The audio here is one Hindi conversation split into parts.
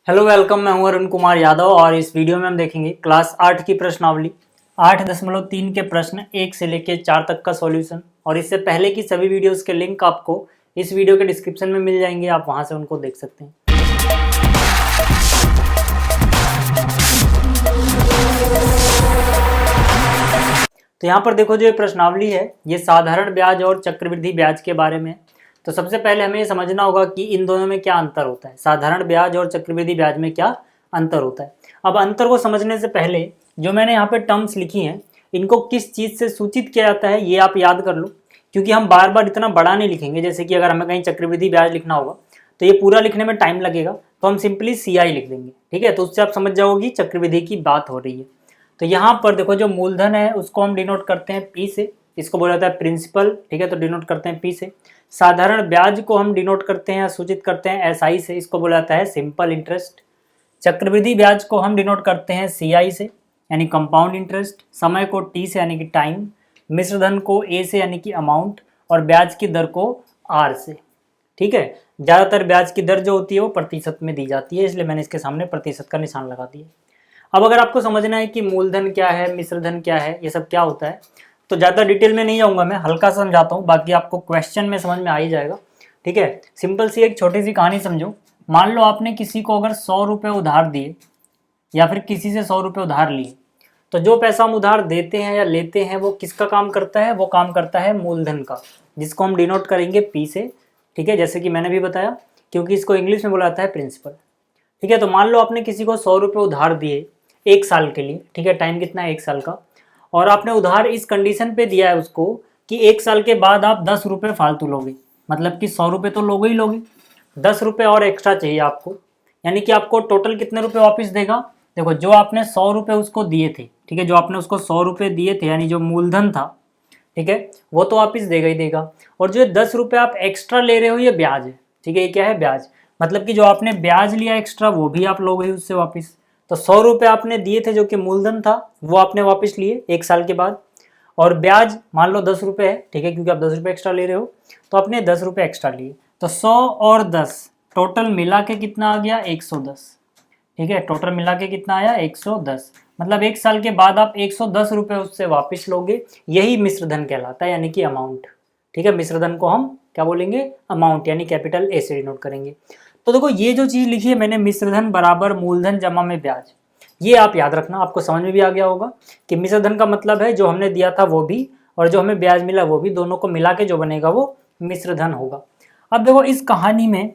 हेलो वेलकम, मैं हूं अरुण कुमार यादव और इस वीडियो में हम देखेंगे क्लास 8 की प्रश्नावली 8.3 के प्रश्न 1 से लेकर 4 तक का सॉल्यूशन। और इससे पहले की सभी वीडियोस के लिंक आपको इस वीडियो के डिस्क्रिप्शन में मिल जाएंगे, आप वहां से उनको देख सकते हैं। तो यहाँ पर देखो, जो ये प्रश्नावली है ये साधारण ब्याज और चक्रवृद्धि ब्याज के बारे में है। तो सबसे पहले हमें ये समझना होगा कि इन दोनों में क्या अंतर होता है, साधारण ब्याज और चक्रवृद्धि ब्याज में क्या अंतर होता है। अब अंतर को समझने से पहले जो मैंने यहाँ पे टर्म्स लिखी हैं इनको किस चीज़ से सूचित किया जाता है ये आप याद कर लो, क्योंकि हम बार बार इतना बड़ा नहीं लिखेंगे। जैसे कि अगर हमें कहीं चक्रवृद्धि ब्याज लिखना होगा तो ये पूरा लिखने में टाइम लगेगा, तो हम सिंपली CI लिख देंगे, ठीक है। तो उससे आप समझ जाओगे चक्रवृद्धि की बात हो रही है। तो यहाँ पर देखो, जो मूलधन है उसको हम डिनोट करते हैं P से, इसको बोला जाता है प्रिंसिपल, ठीक है। तो डिनोट करते हैं P से। साधारण ब्याज को हम डिनोट करते हैं या सूचित करते हैं SI से, इसको बोला जाता है सिंपल इंटरेस्ट। चक्रवृद्धि ब्याज को हम डिनोट करते हैं CI से यानी कंपाउंड इंटरेस्ट। समय को T से यानी कि टाइम, मिश्रधन को A से यानी कि अमाउंट, और ब्याज की दर को R से, ठीक है। ज़्यादातर ब्याज की दर जो होती है वो प्रतिशत में दी जाती है, इसलिए मैंने इसके सामने प्रतिशत का निशान लगा दिया। अब अगर आपको समझना है कि मूलधन क्या है, मिश्रधन क्या है, ये सब क्या होता है, तो ज़्यादा डिटेल में नहीं जाऊँगा, मैं हल्का समझाता हूँ, बाकी आपको क्वेश्चन में समझ में आ ही जाएगा, ठीक है। सिंपल सी एक छोटी सी कहानी समझो। मान लो आपने किसी को अगर 100 रुपये उधार दिए या फिर किसी से 100 रुपये उधार लिए, तो जो पैसा हम उधार देते हैं या लेते हैं वो किसका काम करता है, वो काम करता है मूलधन का, जिसको हम डिनोट करेंगे P से, ठीक है। जैसे कि मैंने भी बताया, क्योंकि इसको इंग्लिश में बोला जाता है प्रिंसिपल, ठीक है। तो मान लो आपने किसी को 100 रुपये उधार दिए 1 साल के लिए, ठीक है। टाइम कितना है, 1 साल का। और आपने उधार इस कंडीशन पे दिया है उसको कि 1 साल के बाद आप 10 रुपये फालतू लोगे, मतलब कि 100 रुपये तो लोगे ही लोगे, 10 रुपये और एक्स्ट्रा चाहिए आपको, यानी कि आपको टोटल कितने रुपए वापस देगा। देखो, जो आपने 100 रुपये उसको दिए थे, ठीक है, जो आपने उसको 100 रुपये दिए थे यानी जो मूलधन था, ठीक है, वो तो वापस देगा ही देगा। और जो 10 रुपये आप एक्स्ट्रा ले रहे हो ये ब्याज है, ठीक है। ये क्या है, ब्याज, मतलब कि जो आपने ब्याज लिया एक्स्ट्रा वो भी आप लोगे ही उससे वापस। तो 100 रुपये आपने दिए थे जो कि मूलधन था, वो आपने वापस लिए 1 साल के बाद, और ब्याज मान लो 10 रुपये है, ठीक है, क्योंकि आप 10 रुपये एक्स्ट्रा ले रहे हो, तो आपने 10 रुपये एक्स्ट्रा लिए। तो 100 और 10 टोटल मिला के कितना आ गया, 110, ठीक है। टोटल मिला के कितना आया, 110, मतलब 1 साल के बाद आप 110 रुपये उससे वापस लोगे। यही मिश्रधन कहलाता है, यानी कि अमाउंट, ठीक है। मिश्रधन को हम क्या बोलेंगे, अमाउंट, यानी कैपिटल A से डिनोट करेंगे। तो देखो, ये जो चीज़ लिखी है मैंने, मिश्रधन बराबर मूलधन जमा में ब्याज, ये आप याद रखना, आपको समझ में भी आ गया होगा कि मिश्रधन का मतलब है जो हमने दिया था वो भी और जो हमें ब्याज मिला वो भी, दोनों को मिला के जो बनेगा वो मिश्रधन होगा। अब देखो, इस कहानी में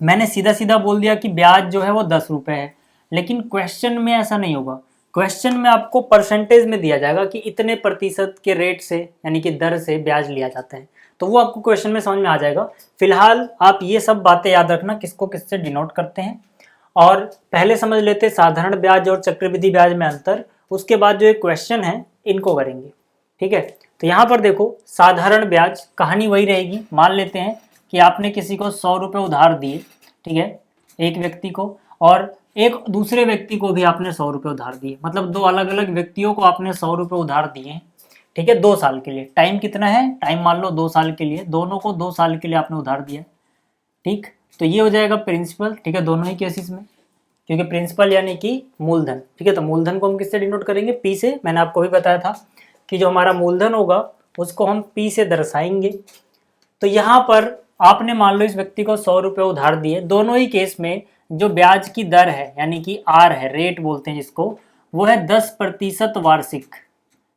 मैंने सीधा सीधा बोल दिया कि ब्याज जो है वो 10 रुपये है, लेकिन क्वेश्चन में ऐसा नहीं होगा। क्वेश्चन में आपको परसेंटेज में दिया जाएगा कि इतने प्रतिशत के रेट से यानी कि दर से ब्याज लिया जाता है, तो वो आपको क्वेश्चन में समझ में आ जाएगा। फिलहाल आप ये सब बातें याद रखना, किसको किससे डिनोट करते हैं। और पहले समझ लेते साधारण ब्याज और चक्रवृद्धि ब्याज में अंतर, उसके बाद जो एक क्वेश्चन है इनको करेंगे, ठीक है। तो यहाँ पर देखो, साधारण ब्याज कहानी वही रहेगी। मान लेते हैं कि आपने किसी को 100 रुपये उधार दिए, ठीक है, एक व्यक्ति को, और एक दूसरे व्यक्ति को भी आपने 100 रुपये उधार दिए, मतलब 2 अलग अलग व्यक्तियों को आपने 100 रुपये उधार दिए, ठीक है, 2 साल के लिए। टाइम कितना है, टाइम मान लो 2 साल के लिए, दोनों को 2 साल के लिए आपने उधार दिया, ठीक। तो ये हो जाएगा प्रिंसिपल, ठीक है, दोनों ही केसेस में, क्योंकि प्रिंसिपल यानी कि मूलधन, ठीक है। तो मूलधन को हम किससे डिनोट करेंगे, P से। मैंने आपको भी बताया था कि जो हमारा मूलधन होगा उसको हम P से दर्शाएंगे। तो यहाँ पर आपने मान लो इस व्यक्ति को 100 रुपये उधार दिए, दोनों ही केस में जो ब्याज की दर है यानी कि R है, रेट बोलते हैं जिसको, वो है 10% वार्षिक,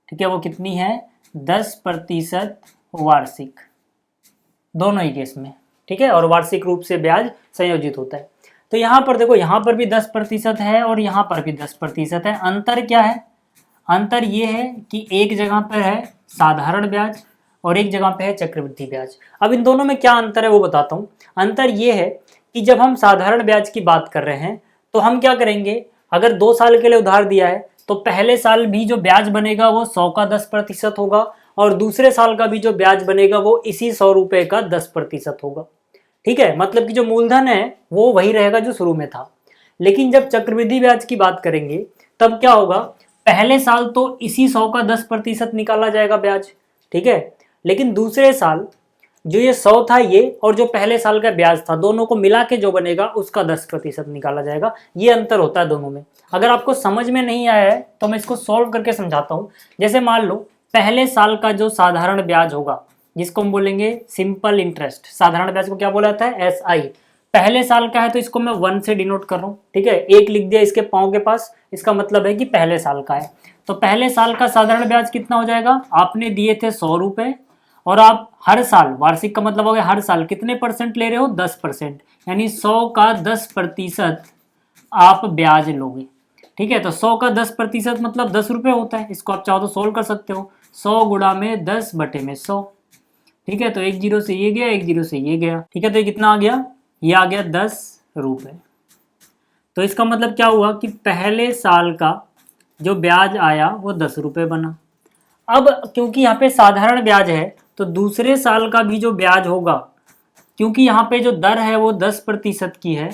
ठीक है। वो कितनी है, 10% वार्षिक, दोनों ही केस में, ठीक है। और वार्षिक रूप से ब्याज संयोजित होता है। तो यहाँ पर देखो, यहाँ पर भी 10% है और यहाँ पर भी 10% है। अंतर क्या है, अंतर ये है कि एक जगह पर है साधारण ब्याज और एक जगह पे है चक्रवृद्धि ब्याज। अब इन दोनों में क्या अंतर है वो बताता हूँ। अंतर ये है कि जब हम साधारण ब्याज की बात कर रहे हैं तो हम क्या करेंगे, अगर 2 साल के लिए उधार दिया है तो पहले साल भी जो ब्याज बनेगा वो 100 का 10% होगा, और दूसरे साल का भी जो ब्याज बनेगा वो इसी 100 रुपये का 10% होगा, ठीक है। मतलब कि जो मूलधन है वो वही रहेगा जो शुरू में था। लेकिन जब चक्रवृद्धि ब्याज की बात करेंगे तब क्या होगा, पहले साल तो इसी 100 का 10% निकाला जाएगा ब्याज, ठीक है। लेकिन दूसरे साल जो ये 100 था ये और जो पहले साल का ब्याज था, दोनों को मिला के जो बनेगा उसका 10% निकाला जाएगा। ये अंतर होता है दोनों में। अगर आपको समझ में नहीं आया है तो मैं इसको सॉल्व करके समझाता हूँ। जैसे मान लो पहले साल का जो साधारण ब्याज होगा, जिसको हम बोलेंगे सिंपल इंटरेस्ट, साधारण ब्याज को क्या बोला जाता है, SI। पहले साल का है तो इसको मैं 1 से डिनोट कर रहा हूँ, ठीक है, एक लिख दिया इसके पाँव के पास, इसका मतलब है कि पहले साल का है। तो पहले साल का साधारण ब्याज कितना हो जाएगा, आपने दिए थे 100 रुपए और आप हर साल, वार्षिक का मतलब हो गया हर साल, कितने परसेंट ले रहे हो, 10%, यानी 100 का 10% आप ब्याज लोगे। ठीक है, तो 100 का 10% मतलब 10 रुपये होता है। इसको आप चाहो तो सोल्व कर सकते हो, 100 गुणा में 10/100। ठीक है, तो एक जीरो से ये गया, एक जीरो से ये गया। ठीक है, तो ये कितना आ गया, ये आ गया 10 रुपये। तो इसका मतलब क्या हुआ कि पहले साल का जो ब्याज आया वो 10 रुपये बना। अब क्योंकि यहाँ पे साधारण ब्याज है तो दूसरे साल का भी जो ब्याज होगा, क्योंकि यहाँ पे जो दर है वो 10% की है,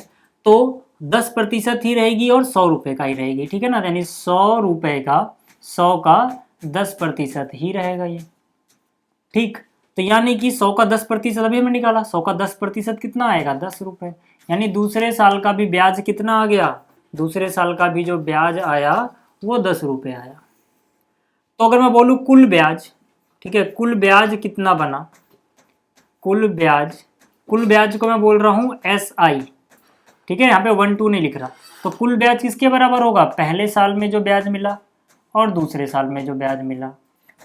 तो 10% ही रहेगी और 100 रुपये का ही रहेगी। ठीक है ना, यानी 100 रुपये का 100 का 10% ही रहेगा ये। ठीक, तो यानी कि 100 का 10% अभी हमने निकाला, 100 का 10% कितना आएगा, 10 रुपये। यानी दूसरे साल का भी ब्याज कितना आ गया, दूसरे साल का भी जो ब्याज आया वो 10 रुपये आया। तो अगर मैं बोलूँ कुल ब्याज, ठीक है, कुल ब्याज कितना बना, कुल ब्याज को मैं बोल रहा हूँ SI। ठीक है, यहाँ पे 1 2 नहीं लिख रहा। तो कुल ब्याज किसके बराबर होगा, पहले साल में जो ब्याज मिला और दूसरे साल में जो ब्याज मिला।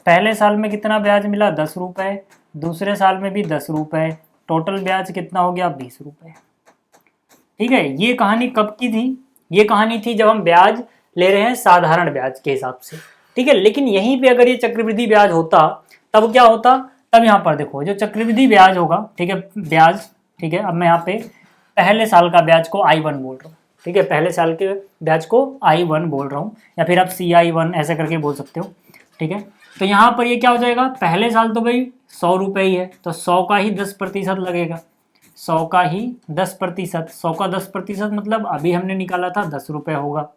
पहले साल में कितना ब्याज मिला, 10 रुपये, दूसरे साल में भी 10 रुपये, टोटल ब्याज कितना हो गया, 20 रुपये। ठीक है, ये कहानी कब की थी, ये कहानी थी जब हम ब्याज ले रहे हैं साधारण ब्याज के हिसाब से। ठीक है, लेकिन यहीं पे अगर ये चक्रवृद्धि ब्याज होता तब क्या होता, तब यहाँ पर देखो जो चक्रवृद्धि ब्याज होगा, ठीक है, ब्याज, ठीक है, अब मैं यहाँ पे पहले साल का ब्याज को I1 बोल रहा हूँ। ठीक है, पहले साल के ब्याज को I1 बोल रहा हूँ, या फिर आप CI1 ऐसे करके बोल सकते हो। ठीक है, तो यहाँ पर ये क्या हो जाएगा, पहले साल तो भाई 100 रुपये ही है, तो 100 का ही 10% लगेगा, 100 का ही 10%, 100 का 10% मतलब अभी हमने निकाला था 10 रुपये होगा।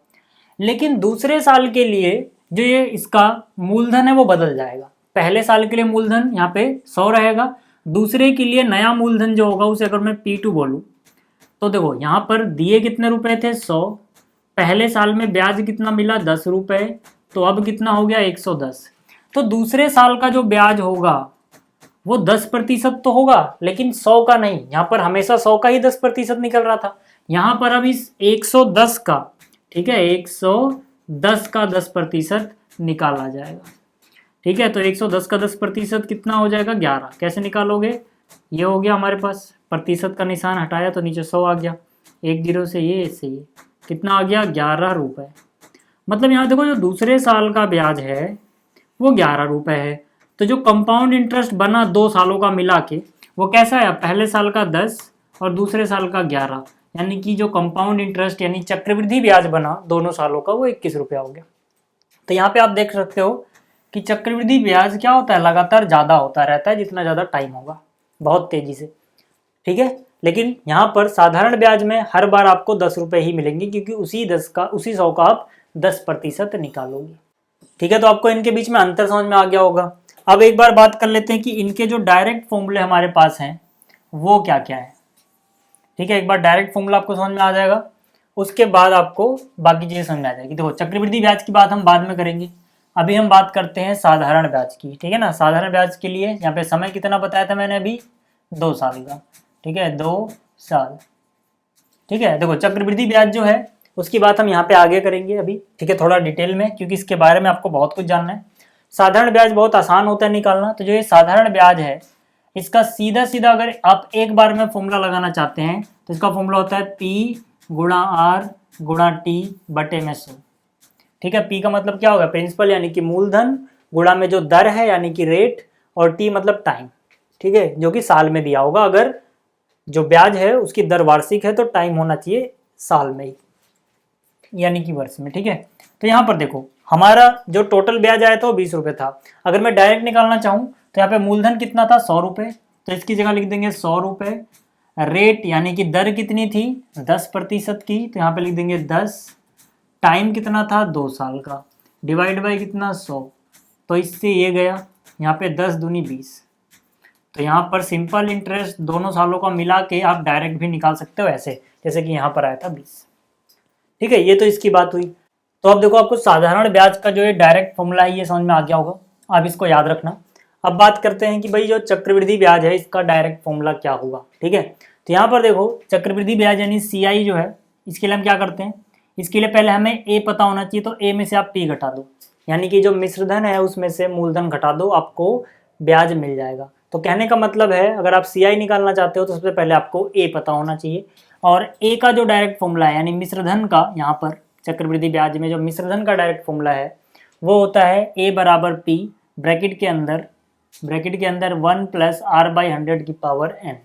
लेकिन दूसरे साल के लिए जो ये इसका मूलधन है वो बदल जाएगा। पहले साल के लिए मूलधन यहाँ पे 100 रहेगा, दूसरे के लिए नया मूलधन जो होगा उसे अगर मैं P2 बोलूँ तो देखो यहाँ पर दिए कितने रुपए थे, 100, पहले साल में ब्याज कितना मिला, 10 रुपये, तो अब कितना हो गया, 110। तो दूसरे साल का जो ब्याज होगा वो 10% तो होगा, लेकिन 100 का नहीं, यहाँ पर हमेशा 100 का ही 10% निकल रहा था। यहाँ पर अब इस 110 का, ठीक है, 110 का 10% निकाला जाएगा। ठीक है, तो 110 का 10% कितना हो जाएगा, 11। कैसे निकालोगे, ये हो गया हमारे पास, प्रतिशत का निशान हटाया तो नीचे 100 आ गया, एक जीरो से ये, इससे ये कितना आ गया, 11 रुपये। मतलब यहाँ देखो जो दूसरे साल का ब्याज है वो 11 रुपये है। तो जो कंपाउंड इंटरेस्ट बना 2 सालों का मिला के वो कैसा है, पहले साल का 10 और दूसरे साल का 11, यानी कि जो कंपाउंड इंटरेस्ट यानी चक्रवृद्धि ब्याज बना दोनों सालों का वो 21 रुपया हो गया। तो यहाँ पे आप देख सकते हो कि चक्रवृद्धि ब्याज क्या होता है, लगातार ज़्यादा होता रहता है जितना ज़्यादा टाइम होगा, बहुत तेज़ी से। ठीक है, लेकिन यहाँ पर साधारण ब्याज में हर बार आपको 10 रुपये ही मिलेंगे, क्योंकि उसी 100 का आप 10% निकालोगे। ठीक है, तो आपको इनके बीच में अंतर समझ में आ गया होगा। अब एक बार बात कर लेते हैं कि इनके जो डायरेक्ट फॉर्मूले हमारे पास हैं वो क्या क्या है। ठीक है, एक बार डायरेक्ट फॉर्मूला आपको समझ में आ जाएगा, उसके बाद आपको बाकी चीज़ें समझ में आ जाएगी। देखो चक्रवृद्धि ब्याज की बात हम बाद में करेंगे, अभी हम बात करते हैं साधारण ब्याज की। ठीक है ना, साधारण ब्याज के लिए यहाँ पे समय कितना बताया था मैंने अभी, 2 साल का। ठीक है, 2 साल। ठीक है, देखो चक्रवृद्धि ब्याज जो है उसकी बात हम यहाँ पे आगे करेंगे अभी। ठीक है, थोड़ा डिटेल में, क्योंकि इसके बारे में आपको बहुत कुछ जानना है। साधारण ब्याज बहुत आसान होता है निकालना। तो जो ये साधारण ब्याज है इसका सीधा सीधा अगर आप एक बार में फॉर्मूला लगाना चाहते हैं तो इसका फॉर्मूला होता है P गुणा R गुणा T बटे में 100। ठीक है, P का मतलब क्या होगा, प्रिंसिपल यानी कि मूलधन, गुणा में जो दर है यानी कि रेट, और T मतलब टाइम। ठीक है, जो कि साल में दिया होगा। अगर जो ब्याज है उसकी दर वार्षिक है तो टाइम होना चाहिए साल में ही, यानी कि वर्ष में। ठीक है, तो यहाँ पर देखो हमारा जो टोटल ब्याज आया था वो 20 रुपये था। अगर मैं डायरेक्ट निकालना चाहूँ तो यहाँ पे मूलधन कितना था, 100 रुपये, तो इसकी जगह लिख देंगे 100 रुपये। रेट यानी कि दर कितनी थी, 10% की, तो यहाँ पे लिख देंगे 10। टाइम कितना था, 2 साल का, डिवाइड बाई कितना, 100, तो इससे ये गया यहाँ पे 10 दूनी 20। तो यहाँ पर सिंपल इंटरेस्ट दोनों सालों का मिला के आप डायरेक्ट भी निकाल सकते हो ऐसे, जैसे कि यहाँ पर आया था 20। ठीक है, ये तो इसकी बात हुई। तो अब देखो आपको साधारण ब्याज का जो ये डायरेक्ट फॉर्मूला है ये समझ में आ गया होगा, आप इसको याद रखना। अब बात करते हैं कि भाई जो चक्रवृद्धि ब्याज है इसका डायरेक्ट फॉर्मूला क्या होगा। ठीक है, तो यहाँ पर देखो चक्रवृद्धि ब्याज यानी CI जो है, इसके लिए हम क्या करते हैं, इसके लिए पहले हमें A पता होना चाहिए, तो A में से आप P घटा दो, यानी कि जो मिश्रधन है उसमें से मूलधन घटा दो, आपको ब्याज मिल जाएगा। तो कहने का मतलब है अगर आप CI निकालना चाहते हो तो सबसे पहले आपको A पता होना चाहिए, और A का जो डायरेक्ट फॉर्मूला है यानी मिश्रधन का, यहाँ पर चक्रवृद्धि ब्याज में जो मिश्रधन का डायरेक्ट फॉर्मूला है वो होता है A बराबर P ब्रैकेट के अंदर 1 + R/100 की पावर n।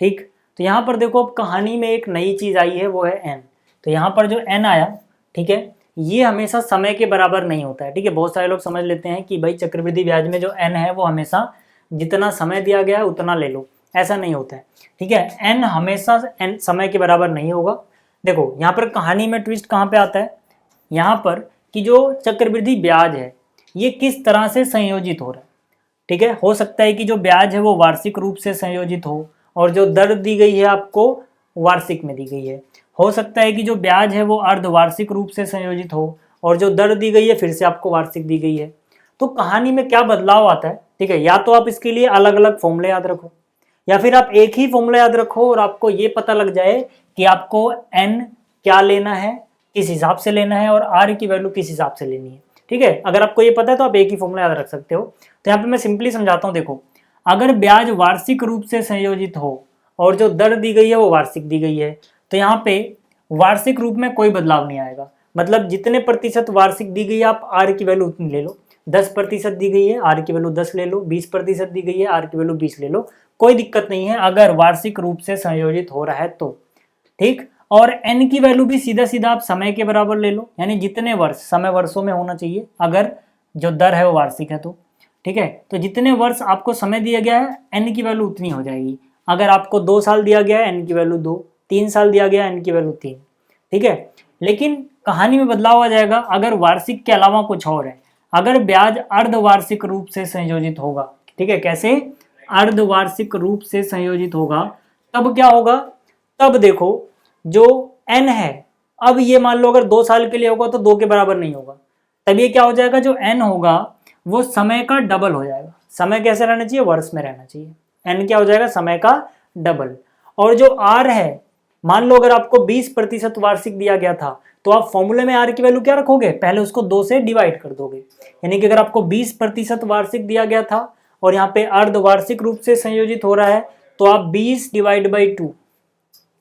ठीक, तो यहाँ पर देखो अब कहानी में एक नई चीज़ आई है, वो है n। तो यहाँ पर जो n आया, ठीक है, ये हमेशा समय के बराबर नहीं होता है। ठीक है, बहुत सारे लोग समझ लेते हैं कि भाई चक्रवृद्धि ब्याज में जो n है वो हमेशा जितना समय दिया गया है उतना ले लो, ऐसा नहीं होता है। ठीक है, n हमेशा n समय के बराबर नहीं होगा। देखो यहाँ पर कहानी में ट्विस्ट कहाँ पे आता है, यहाँ पर कि जो चक्रवृद्धि ब्याज है ये किस तरह से संयोजित हो रहा है। ठीक है, हो सकता है कि जो ब्याज है वो वार्षिक रूप से संयोजित हो, और जो दर दी गई है आपको वार्षिक में दी गई है। हो सकता है कि जो ब्याज है वो अर्धवार्षिक रूप से संयोजित हो, और जो दर दी गई है फिर से आपको वार्षिक दी गई है। तो कहानी में क्या बदलाव आता है, ठीक है, या तो आप इसके लिए अलग अलग फॉर्मूले याद रखो, या फिर आप एक ही फॉर्मूला याद रखो और आपको ये पता लग जाए कि आपको n क्या लेना है, किस हिसाब से लेना है, और r की वैल्यू किस हिसाब से लेनी है। ठीक है, अगर आपको ये पता है तो आप एक ही फॉर्मूला याद रख सकते हो। तो यहाँ पे मैं सिंपली समझाता हूँ। देखो, अगर ब्याज वार्षिक रूप से संयोजित हो और जो दर दी गई है वो वार्षिक दी गई है, तो यहाँ पे वार्षिक रूप में कोई बदलाव नहीं आएगा। मतलब जितने प्रतिशत वार्षिक दी गई है आप r की वैल्यू उतनी ले लो, 10% दी गई है r की वैल्यू 10 ले लो, 20% दी गई है r की वैल्यू 20 ले लो, कोई दिक्कत नहीं है अगर वार्षिक रूप से संयोजित हो रहा है तो। ठीक, और n की वैल्यू भी सीधा सीधा आप समय के बराबर ले लो, यानी जितने वर्ष, समय वर्षों में होना चाहिए अगर जो दर है वो वार्षिक है तो। ठीक है, तो जितने वर्ष आपको समय दिया गया है n की वैल्यू उतनी हो जाएगी। अगर आपको 2 साल दिया गया है n की वैल्यू 2, 3 साल दिया गया है n की वैल्यू 3। ठीक है, लेकिन कहानी में बदलाव आ जाएगा अगर वार्षिक के अलावा कुछ और है, अगर ब्याज अर्धवार्षिक रूप से संयोजित होगा। ठीक है, कैसे अर्धवार्षिक रूप से संयोजित होगा, तब क्या होगा, तब देखो जो n है, अब ये मान लो अगर 2 साल के लिए होगा तो 2 के बराबर नहीं होगा, तब ये क्या हो जाएगा, जो n होगा वो समय का डबल हो जाएगा। समय कैसे रहना चाहिए, वर्ष में रहना चाहिए। n क्या हो जाएगा, समय का डबल। और जो r है, मान लो अगर आपको 20% वार्षिक दिया गया था तो आप फॉर्मूले में r की वैल्यू क्या रखोगे, पहले उसको 2 से डिवाइड कर दोगे। यानी कि अगर आपको 20% वार्षिक दिया गया था और यहाँ पे अर्धवार्षिक रूप से संयोजित हो रहा है तो आप 20/2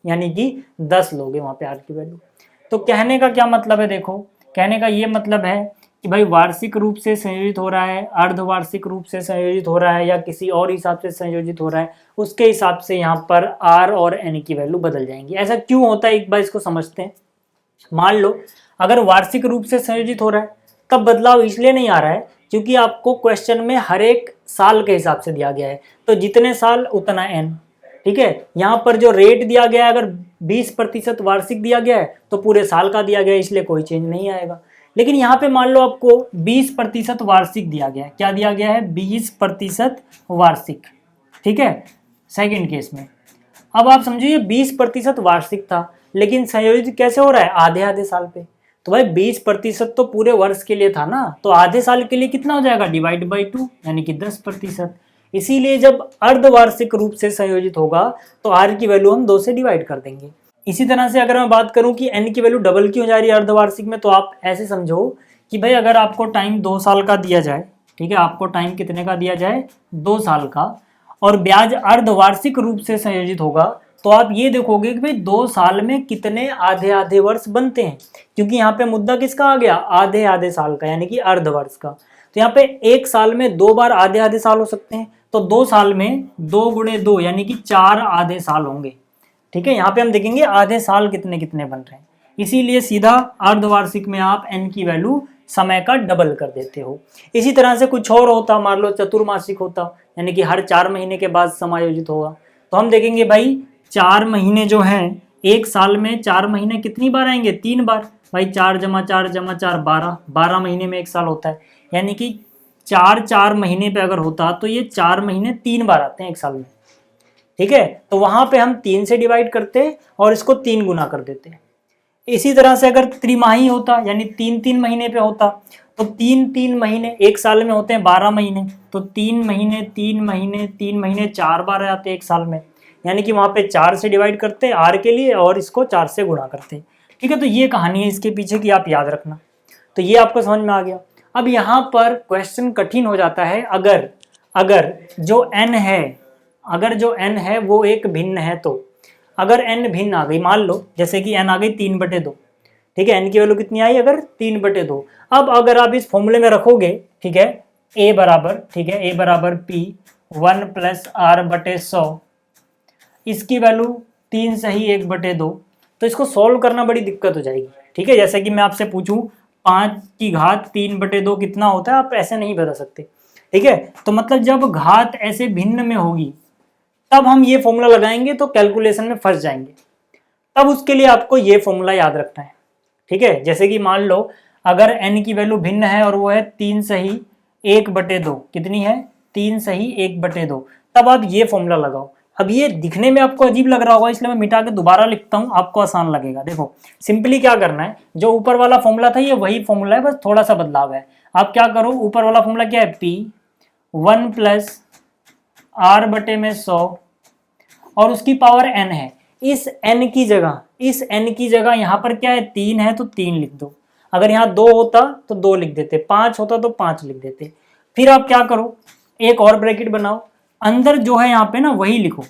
यानी कि 10 लोगे वहां पे r की वैल्यू। तो कहने का क्या मतलब है, देखो कहने का ये मतलब है कि भाई वार्षिक रूप से संयोजित हो रहा है, अर्धवार्षिक रूप से संयोजित हो रहा है, या किसी और हिसाब से संयोजित हो रहा है, उसके हिसाब से यहाँ पर r और n की वैल्यू बदल जाएंगी। ऐसा क्यों होता है, एक बार इसको समझते हैं। मान लो अगर वार्षिक रूप से संयोजित हो रहा है तब बदलाव इसलिए नहीं आ रहा है क्योंकि आपको क्वेश्चन में हर एक साल के हिसाब से दिया गया है, तो जितने साल उतना n। ठीक है, यहाँ पर जो रेट दिया गया है, अगर 20% वार्षिक दिया गया है तो पूरे साल का दिया गया है, इसलिए कोई चेंज नहीं आएगा। लेकिन यहाँ पे मान लो आपको 20% वार्षिक दिया गया है, क्या दिया गया है, 20% वार्षिक। ठीक है, सेकंड केस में अब आप समझिए 20% वार्षिक था, लेकिन संयोजित कैसे हो रहा है, आधे आधे साल पे। तो भाई 20% तो पूरे वर्ष के लिए था ना, तो आधे साल के लिए कितना हो जाएगा, /2 यानी कि 10%। इसीलिए जब अर्धवार्षिक रूप से संयोजित होगा तो r की वैल्यू हम 2 से डिवाइड कर देंगे। इसी तरह से अगर मैं बात करूं कि n की वैल्यू डबल क्यों जा रही है अर्धवार्षिक में, तो आप ऐसे समझो कि भाई अगर आपको टाइम 2 साल का दिया जाए, ठीक है, आपको टाइम कितने का दिया जाए, 2 साल का, और ब्याज अर्धवार्षिक रूप से संयोजित होगा, तो आप ये देखोगे कि भाई 2 साल में कितने आधे आधे वर्ष बनते हैं, क्योंकि यहाँ पे मुद्दा किसका आ गया, आधे आधे साल का, यानी कि अर्धवर्ष का। तो यहाँ पे एक साल में 2 बार आधे आधे साल हो सकते हैं, तो 2 साल में 2 × 2 यानी कि 4 आधे साल होंगे। ठीक है, यहाँ पे हम देखेंगे आधे साल कितने कितने बन रहे हैं, इसीलिए सीधा अर्धवार्षिक में आप n की वैल्यू समय का डबल कर देते हो। इसी तरह से कुछ और होता, मान लो चतुर्मासिक होता, यानी कि हर 4 महीने के बाद समायोजित होगा, तो हम देखेंगे भाई 4 महीने जो हैं, एक साल में 4 महीने कितनी बार आएंगे, 3 बार। भाई 4 + 4 + 4 12 महीने में एक साल होता है, यानी कि 4 4 महीने पे अगर होता तो ये 4 महीने 3 बार आते हैं एक साल में, ठीक है। तो वहां पे हम 3 से डिवाइड करते और इसको 3 गुना कर देते। इसी तरह से अगर त्रिमाही होता यानी 3 3 महीने पे होता तो 3 3 महीने, एक साल में होते हैं 12 महीने, तो 3 महीने 3 महीने 3 महीने 4 बार आते हैं एक साल में, यानी कि वहां पे 4 से डिवाइड करते हैं आर के लिए और इसको 4 से गुणा करते हैं, ठीक है। तो ये कहानी है इसके पीछे की, आप याद रखना। तो ये आपको समझ में आ गया। अब यहाँ पर क्वेश्चन कठिन हो जाता है अगर अगर जो n है, अगर जो n है वो एक भिन्न है। तो अगर n भिन्न आ गई, मान लो जैसे कि n आ गई 3/2, ठीक है, n की वैल्यू कितनी आई अगर 3/2। अब अगर आप इस फॉर्मूले में रखोगे, ठीक है, a बराबर, ठीक है, a बराबर p 1 + r/100, इसकी वैल्यू 3 सही 1/2, तो इसको सॉल्व करना बड़ी दिक्कत हो जाएगी, ठीक है। जैसे कि मैं आपसे पूछूं 5 की घात 3/2 कितना होता है, आप ऐसे नहीं बता सकते, ठीक है। तो मतलब जब घात ऐसे भिन्न में होगी तब हम ये फॉर्मूला लगाएंगे तो कैलकुलेशन में फंस जाएंगे। तब उसके लिए आपको ये फॉर्मूला याद रखना है, ठीक है। जैसे कि मान लो अगर n की वैल्यू भिन्न है और वो है 3 सही 1/2, कितनी है 3 सही 1/2, तब आप ये फॉर्मूला लगाओ। अब ये दिखने में आपको अजीब लग रहा होगा, इसलिए मैं मिटा के दोबारा लिखता हूँ, आपको आसान लगेगा। देखो सिंपली क्या करना है, जो ऊपर वाला फॉर्मूला था ये वही फॉर्मूला है, बस थोड़ा सा बदलाव है। आप क्या करो, ऊपर वाला फॉर्मूला क्या है, p 1 + r/100 और उसकी पावर n है। इस n की जगह यहाँ पर क्या है 3 है तो 3 लिख दो। अगर यहाँ 2 होता तो 2 लिख देते, 5 होता तो 5 लिख देते। फिर आप क्या करो, एक और ब्रैकेट बनाओ, अंदर जो है यहाँ पे ना वही लिखो,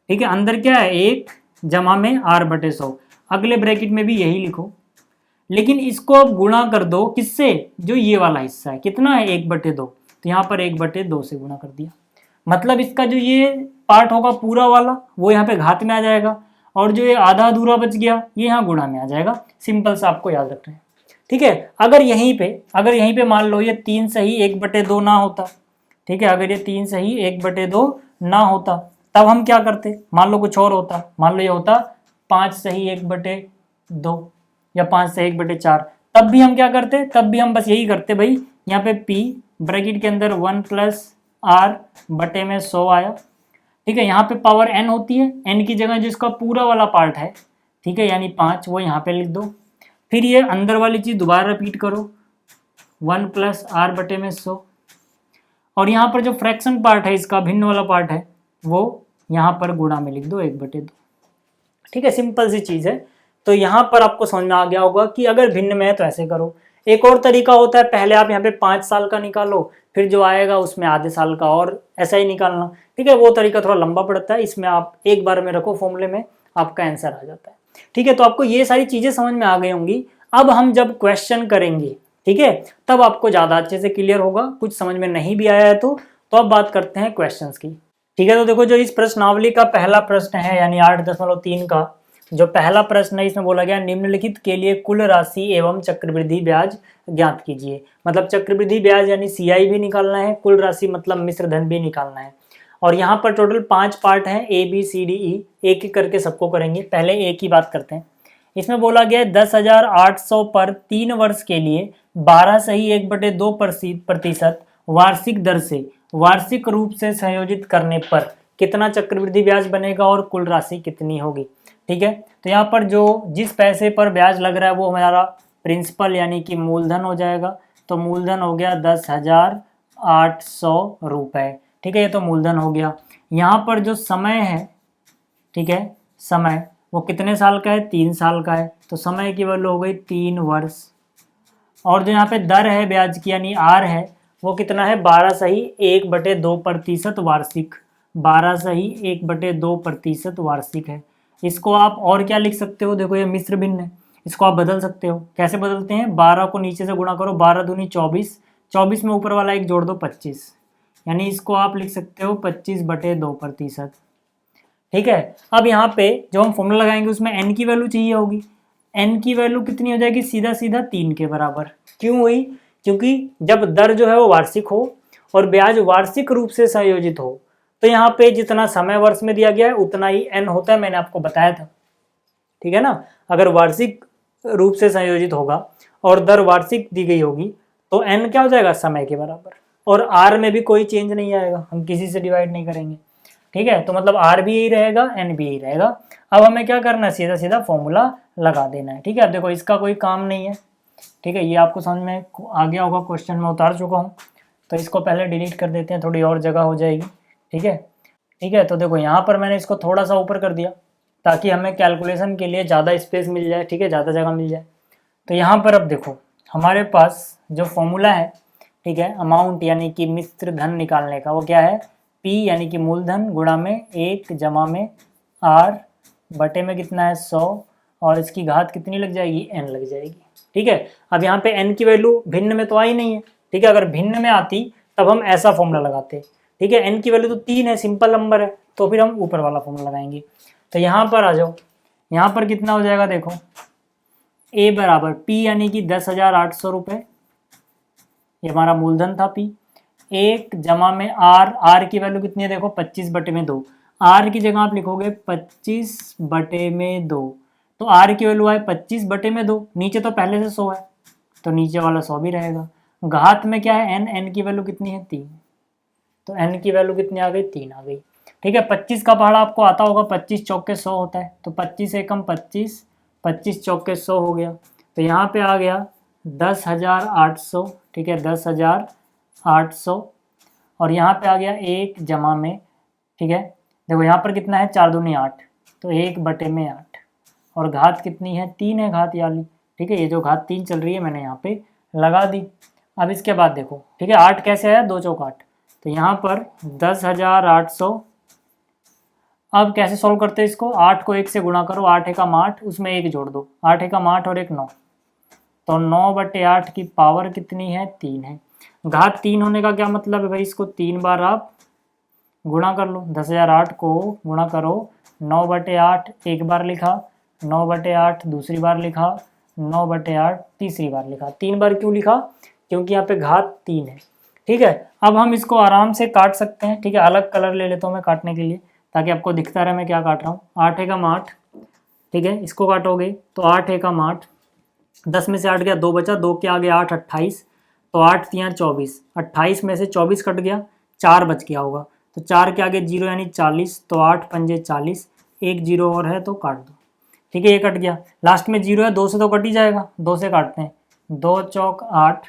ठीक है। अंदर क्या है 1 जमा में r/100, अगले ब्रैकेट में भी यही लिखो, लेकिन इसको अब गुणा कर दो किससे, जो ये वाला हिस्सा है कितना है 1/2, तो यहाँ पर 1/2 से गुणा कर दिया। मतलब इसका जो ये पार्ट होगा पूरा वाला वो यहाँ पे घात में आ जाएगा और जो ये आधा अधूरा बच गया ये यहाँ गुणा में आ जाएगा। सिंपल सा आपको याद रखना है, ठीक है। अगर यहीं पे मान लो ये 3 सही 1/2 ना होता, ठीक है, अगर ये 3 सही 1/2 ना होता तब हम क्या करते, मान लो कुछ और होता, मान लो ये होता 5 सही 1/2 या 5 सही 1/4, तब भी हम क्या करते, तब भी हम बस यही करते भाई, यहाँ पे p ब्रैकेट के अंदर 1 + r/100 आया, ठीक है। यहाँ पे पावर n होती है, n की जगह जिसका पूरा वाला पार्ट है, ठीक है, यानी 5, वो यहाँ पे लिख दो। फिर ये अंदर वाली चीज दोबारा रिपीट करो 1 + r/100 और यहाँ पर जो फ्रैक्शन पार्ट है इसका भिन्न वाला पार्ट है वो यहाँ पर गुणा में लिख दो 1/2, ठीक है। सिंपल सी चीज है। तो यहाँ पर आपको समझ में आ गया होगा कि अगर भिन्न में है तो ऐसे करो। एक और तरीका होता है, पहले आप यहाँ पे 5 साल का निकालो, फिर जो आएगा उसमें आधे साल का और ऐसा ही निकालना, ठीक है। वो तरीका थोड़ा लंबा पड़ता है, इसमें आप एक बार में रखो फॉर्मूले में, आपका आंसर आ जाता है, ठीक है। तो आपको ये सारी चीजें समझ में आ गई होंगी। अब हम जब क्वेश्चन करेंगे, ठीक है, तब आपको ज्यादा अच्छे से क्लियर होगा। कुछ समझ में नहीं भी आया है तो अब बात करते हैं क्वेश्चंस की, ठीक है। तो देखो जो इस प्रश्नावली का पहला प्रश्न है यानी 8.3 का जो पहला प्रश्न है, इसमें बोला गया निम्नलिखित के लिए कुल राशि एवं चक्रवृद्धि ब्याज ज्ञात कीजिए। मतलब चक्रवृद्धि ब्याज यानी CI भी निकालना है, कुल राशि मतलब मिश्र धन भी निकालना है। और यहाँ पर टोटल 5 पार्ट हैं ABCDE, एक एक करके सबको करेंगे। पहले एक ही बात करते हैं। इसमें बोला गया 10,800 पर 3 वर्ष के लिए 12 सही 1/2% वार्षिक दर से वार्षिक रूप से संयोजित करने पर कितना चक्रवृद्धि ब्याज बनेगा और कुल राशि कितनी होगी, ठीक है। तो यहाँ पर जो जिस पैसे पर ब्याज लग रहा है वो हमारा प्रिंसिपल यानी कि मूलधन हो जाएगा। तो मूलधन हो गया 10,800 रुपये, ठीक है, ये तो मूलधन हो गया। यहाँ पर जो समय है, ठीक है, समय वो कितने साल का है, 3 साल का है, तो समय की वैल्यू हो गई 3 वर्ष। और जो यहाँ पे दर है ब्याज की यानी R है वो कितना है 12 सही 1/2% वार्षिक, 12 सही 1/2% वार्षिक है। इसको आप और क्या लिख सकते हो, देखो ये मिश्र भिन्न है, इसको आप बदल सकते हो। कैसे बदलते हैं, 12 को नीचे से गुणा करो, 12 दूनी 24, 24 में ऊपर वाला एक जोड़ दो 25, यानी इसको आप लिख सकते हो 25/2%, ठीक है। अब यहाँ पे जो हम फॉर्मूला लगाएंगे उसमें n की वैल्यू चाहिए होगी, n की वैल्यू कितनी हो जाएगी, सीधा सीधा 3 के बराबर। क्यों हुई, क्योंकि जब दर जो है वो वार्षिक हो और ब्याज वार्षिक रूप से संयोजित हो तो यहाँ पे जितना समय वर्ष में दिया गया है उतना ही n होता है, मैंने आपको बताया था, ठीक है ना। अगर वार्षिक रूप से संयोजित होगा और दर वार्षिक दी गई होगी तो n क्या हो जाएगा, समय के बराबर, और आर में भी कोई चेंज नहीं आएगा, हम किसी से डिवाइड नहीं करेंगे, ठीक है। तो मतलब आर भी यही रहेगा, एन भी यही रहेगा। अब हमें क्या करना है, सीधा सीधा फॉर्मूला लगा देना है, ठीक है। अब देखो इसका कोई काम नहीं है, ठीक है, ये आपको समझ में आ गया होगा, क्वेश्चन में उतार चुका हूँ। तो इसको पहले डिलीट कर देते हैं, थोड़ी और जगह हो जाएगी, ठीक है। ठीक है, तो देखो यहाँ पर मैंने इसको थोड़ा सा ऊपर कर दिया ताकि हमें कैलकुलेशन के लिए ज़्यादा स्पेस मिल जाए, ठीक है, ज़्यादा जगह मिल जाए। तो यहाँ पर अब देखो हमारे पास जो फॉर्मूला है, ठीक है, अमाउंट यानी कि मिश्र धन निकालने का, वो क्या है, P यानी कि मूलधन गुणा में 1 जमा में R बटे में कितना है 100, और इसकी घात कितनी लग जाएगी, n लग जाएगी, ठीक है। अब यहाँ पे n की वैल्यू भिन्न में तो आई नहीं है, ठीक है, अगर भिन्न में आती तब हम ऐसा फॉर्मूला लगाते, ठीक है। n की वैल्यू तो 3 है, सिंपल नंबर है, तो फिर हम ऊपर वाला फॉर्मूला लगाएंगे। तो यहाँ पर आ जाओ, यहाँ पर कितना हो जाएगा, देखो a बराबर P यानी कि 10,800 रुपये, ये हमारा मूलधन था P, 1 जमा में R की वैल्यू कितनी है, देखो 25 बटे में 2, R की जगह आप लिखोगे 25 बटे में 2, तो R की वैल्यू आए 25 बटे में 2, नीचे तो पहले से 100 है तो नीचे वाला 100 भी रहेगा। घात में क्या है, n की वैल्यू कितनी है 3, तो n की वैल्यू कितनी आ गई, 3 आ गई, ठीक है। 25 का पहाड़ा आपको आता होगा, 25 चौके 100 होता है, तो 25 एकम 25, 25 चौके 100 हो गया, तो यहाँ पे आ गया 10,800, ठीक है, 10,800, और यहाँ पे आ गया 1 जमा में, ठीक है, देखो यहाँ पर कितना है 4 दूनी 8, तो 1 बटे में 8, और घात कितनी है 3 है घात वाली, ठीक है, ये जो घात 3 चल रही है मैंने यहाँ पे लगा दी। अब इसके बाद देखो, ठीक है, 8 कैसे आया, 2 चौक 8, तो यहाँ पर 10,800, अब कैसे सॉल्व करते हैं इसको, 8 को 1 से गुणा करो, 8 एकम 8, उसमें 1 जोड़ दो, 8 एकम 8 और 1 9, तो 9 बटे 8 की पावर कितनी है, 3 है। घात 3 होने का क्या मतलब है भाई, इसको 3 बार आप गुणा कर लो, 10,008 को गुणा करो 9 बटे 8 एक बार लिखा, 9 बटे 8 दूसरी बार लिखा, 9 बटे 8 तीसरी बार लिखा। 3 बार क्यों लिखा, क्योंकि यहाँ पे घात 3 है, ठीक है। अब हम इसको आराम से काट सकते हैं, ठीक है, अलग कलर ले लेता हूँ मैं काटने के लिए ताकि आपको दिखता रहे मैं क्या काट रहा हूँ। 8 एकम 8, ठीक है, इसको काटोगे तो 8 एकम 8, 10 में से 8 गया, 2 बचा, 2 के आगे 8, 28, तो 8 तियाँ 24, 28 में से 24 कट गया, 4 बच गया होगा, तो 4 के आगे 0 यानी 40, तो 8 पंजे 40, एक 0 और है तो काट दो, ठीक है, ये कट गया, लास्ट में 0 है, 2 से तो कट ही जाएगा, 2 से काटते हैं, 2 चौक 8,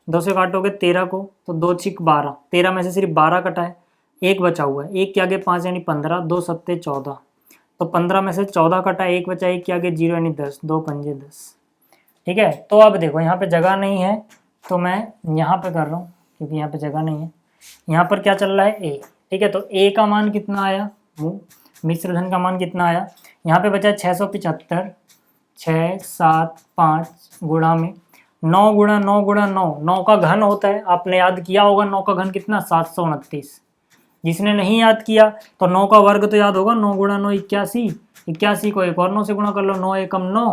2 से काटोगे 13 को, तो 2 छिक 12, 13 में से सिर्फ 12 कटा है, एक बचा हुआ है, एक के आगे 5 यानी 15, 2 सत्ते 14, तो 15 में से 14 कटा, एक बचा, एक के आगे 0 यानी 10, 2 पंजे 10, ठीक है। तो अब देखो यहाँ पे जगह नहीं है तो मैं यहाँ पे कर रहा हूँ क्योंकि यहाँ पे जगह नहीं है, यहाँ पर क्या चल रहा है a, ठीक है, तो a का मान कितना आया, मिश्र धन का मान कितना आया, यहाँ पे बचा 675, 6 7 5 गुणा में 9 गुणा 9 गुणा 9, 9 का घन होता है, आपने याद किया होगा 9 का घन कितना 729, जिसने नहीं याद किया तो 9 का वर्ग तो याद होगा, 9 गुणा 9 81, 81 को एक और 9 से गुणा कर लो, 9 एकम 9,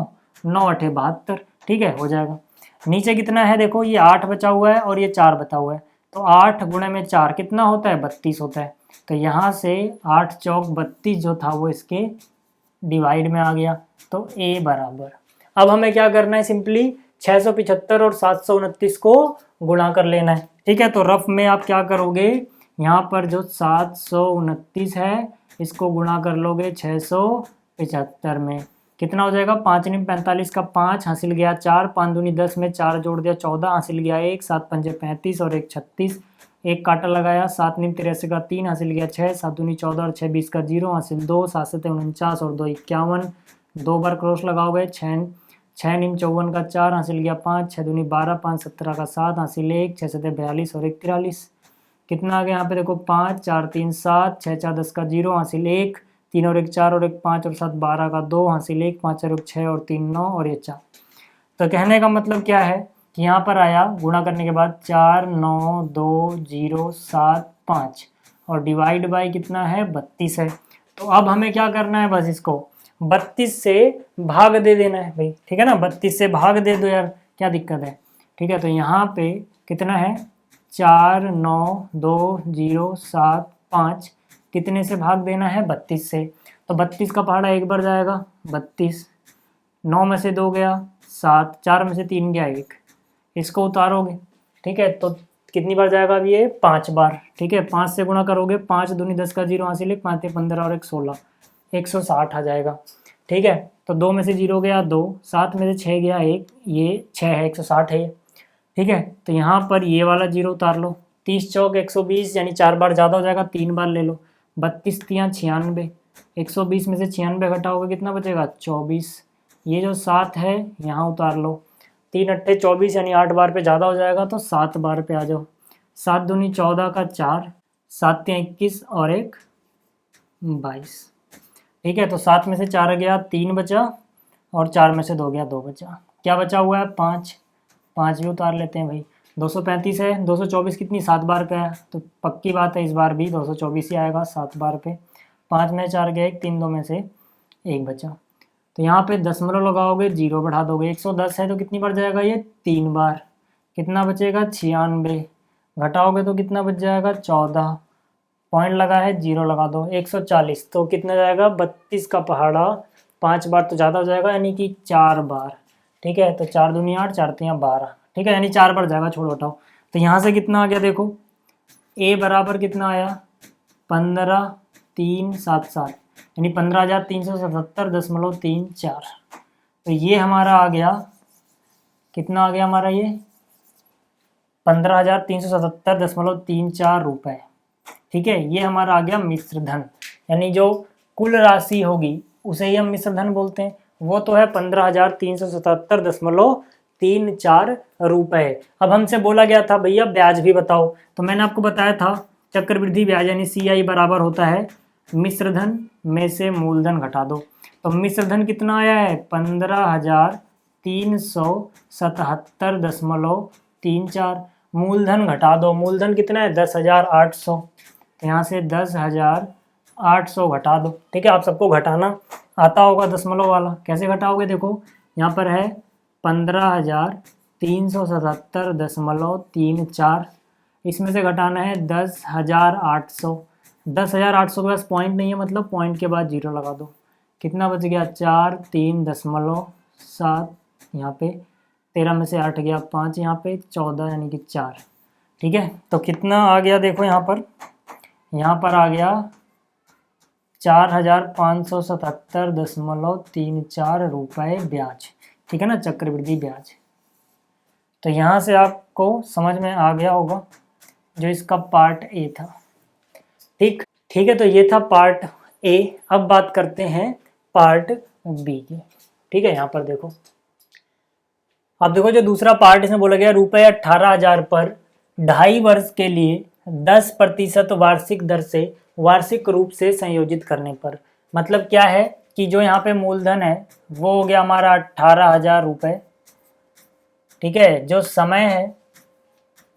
9 अठे 72, ठीक है, हो जाएगा। नीचे कितना है देखो, ये 8 बचा हुआ है और ये 4 बचा हुआ है, तो 8 गुणे में 4 कितना होता है, 32 होता है, तो यहाँ से 8 चौक 32 जो था वो इसके डिवाइड में आ गया, तो a बराबर, अब हमें क्या करना है, सिंपली 675 और 729 को गुणा कर लेना है, ठीक है। तो रफ में आप क्या करोगे, यहाँ पर जो 729 है इसको गुणा कर लोगे 675 में, कितना हो जाएगा, 5 निम 45 का 5 हासिल गया 4, 5 दूनी 10 में 4 जोड़ दिया 14 हासिल गया 1, 7 पंजे 35 और 1 36, एक काटा लगाया, 7 निम 83 का 3 हासिल गया 6, 7 दूनी 14 और 6 20 का 0 हासिल 2, 7 7 49 और 2 51, 2 बार क्रॉस लगाओगे, 6 निम 54 का 4 हासिल गया 5, 6 दूनी 12, 5 17 का 7 हासिल 1, 6 7 42 और 1 43, कितना आ गया यहाँ पे देखो 5 4 3 7, 6 4 10 का 0 हासिल 1, 3 और 1 4 और 1 5 और 7 12 का 2 हासिल 1, 5 और 1 6 और 3 9 और ये 4। तो कहने का मतलब क्या है कि यहाँ पर आया गुणा करने के बाद 4 9 2 0 7 5 और डिवाइड बाय कितना है 32 है। तो अब हमें क्या करना है, बस इसको 32 से भाग दे देना है भाई, ठीक है ना, 32 से भाग दे दो यार, क्या दिक्कत है, ठीक है। तो यहाँ पे कितना है 4 9 2 0 7 5, कितने से भाग देना है 32 से, तो 32 का पहाड़ा एक बार जाएगा 32, 9 में से 2 गया 7, 4 में से 3 गया 1, इसको उतारोगे, ठीक है, तो कितनी बार जाएगा अब ये 5 बार, ठीक है। 5 से गुणा करोगे, 5 दूनी 10 का 0 हासिल है, 5 15 और 1 16, 160 आ जाएगा, ठीक है। तो 2 में से 0 गया 2, 7 में से 6 गया 1, ये 6 है, 160 है ये, ठीक है। तो यहाँ पर ये वाला 0 उतार लो, 30 चौक 120 यानी 4 बार ज़्यादा हो जाएगा, 3 बार ले लो, 32 तियाँ 96, 120 में से 96 घटाओगे कितना बचेगा 24, ये जो 7 है यहाँ उतार लो, 3 अट्ठे 24 यानी 8 बार पे ज़्यादा हो जाएगा, तो 7 बार पे आ जाओ। 7 दूनी 14 का 4, 7 तियाँ 21 और 1 22, ठीक है। तो 7 में से 4 गया 3 बचा, और 4 में से 2 गया 2 बचा, क्या बचा हुआ है 5, 5 भी उतार लेते हैं भाई। 235 है, 224 कितनी 7 बार पे है, तो पक्की बात है इस बार भी 224 ही आएगा 7 बार पे। 5 में 4 गया 1, 3 2 में से 1 बचा, तो यहाँ पे दशमलव लगाओगे 0 बढ़ा दोगे, 110 है तो कितनी बार जाएगा ये 3 बार, कितना बचेगा 96, घटाओगे तो कितना बच जाएगा 14, पॉइंट लगा है 0 लगा दो, 140 तो कितना जाएगा 32 का पहाड़ा, 5 बार तो ज़्यादा हो जाएगा यानी कि 4 बार, ठीक है। तो 4 दूनी 8, 4 तियाँ 12, ठीक है, यानी 4 बार जाएगा, छोड़ो हटाओ। तो यहाँ से कितना आ गया देखो, ए बराबर कितना आया 15377 यानी 15,377.34, तो ये हमारा आ गया, कितना आ गया हमारा ये 15,377.34 रुपये, ठीक है। ये हमारा आ गया मिश्र धन, यानी जो कुल राशि होगी उसे ही हम मिश्र धन बोलते हैं, वो तो है 15,377.34 रुपये। अब हमसे बोला गया था भैया ब्याज भी बताओ, तो मैंने आपको बताया था चक्रवृद्धि ब्याज यानी CI बराबर होता है मिश्र धन में से मूलधन घटा दो। तो मिश्र धन कितना आया है 15,377.34, मूलधन घटा दो, मूलधन कितना है 10,800, तो यहाँ से 10,800 घटा दो, ठीक है। आप सबको घटाना आता होगा दशमलव वाला, कैसे घटाओगे देखो, यहाँ पर है 15,377.34, इसमें से घटाना है 10,800, 10,800 के पास पॉइंट नहीं है, मतलब पॉइंट के बाद 0 लगा दो, कितना बच गया 4, 3.7, यहाँ पे 13 में से 8 गया 5, यहाँ पे 14 यानी कि 4, ठीक है। तो कितना आ गया देखो, यहाँ पर आ गया 4,577.34 रुपये ब्याज, ठीक है ना, चक्रवृद्धि ब्याज। तो यहाँ से आपको समझ में आ गया होगा जो इसका पार्ट ए था, ठीक है। तो ये था पार्ट ए, अब बात करते हैं पार्ट बी की, ठीक है। यहाँ पर देखो, अब देखो जो दूसरा पार्ट इसमें बोला गया रुपये 18,000 पर 2.5 वर्ष के लिए 10% वार्षिक दर से वार्षिक रूप से संयोजित करने पर, मतलब क्या है कि जो यहाँ पे मूलधन है वो हो गया हमारा 18,000 रुपये, ठीक है। जो समय है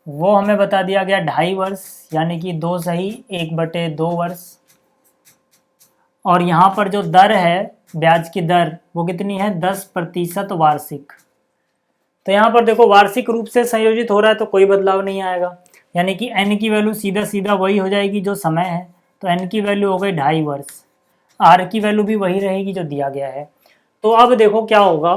वो हमें बता दिया गया 2.5 वर्ष यानी कि 2 सही 1/2 वर्ष, और यहाँ पर जो दर है ब्याज की दर वो कितनी है 10% वार्षिक। तो यहाँ पर देखो वार्षिक रूप से संयोजित हो रहा है तो कोई बदलाव नहीं आएगा, यानी कि n की वैल्यू सीधा सीधा वही हो जाएगी जो समय है, तो n की वैल्यू हो गई 2.5 वर्ष, r की वैल्यू भी वही रहेगी जो दिया गया है। तो अब देखो क्या होगा,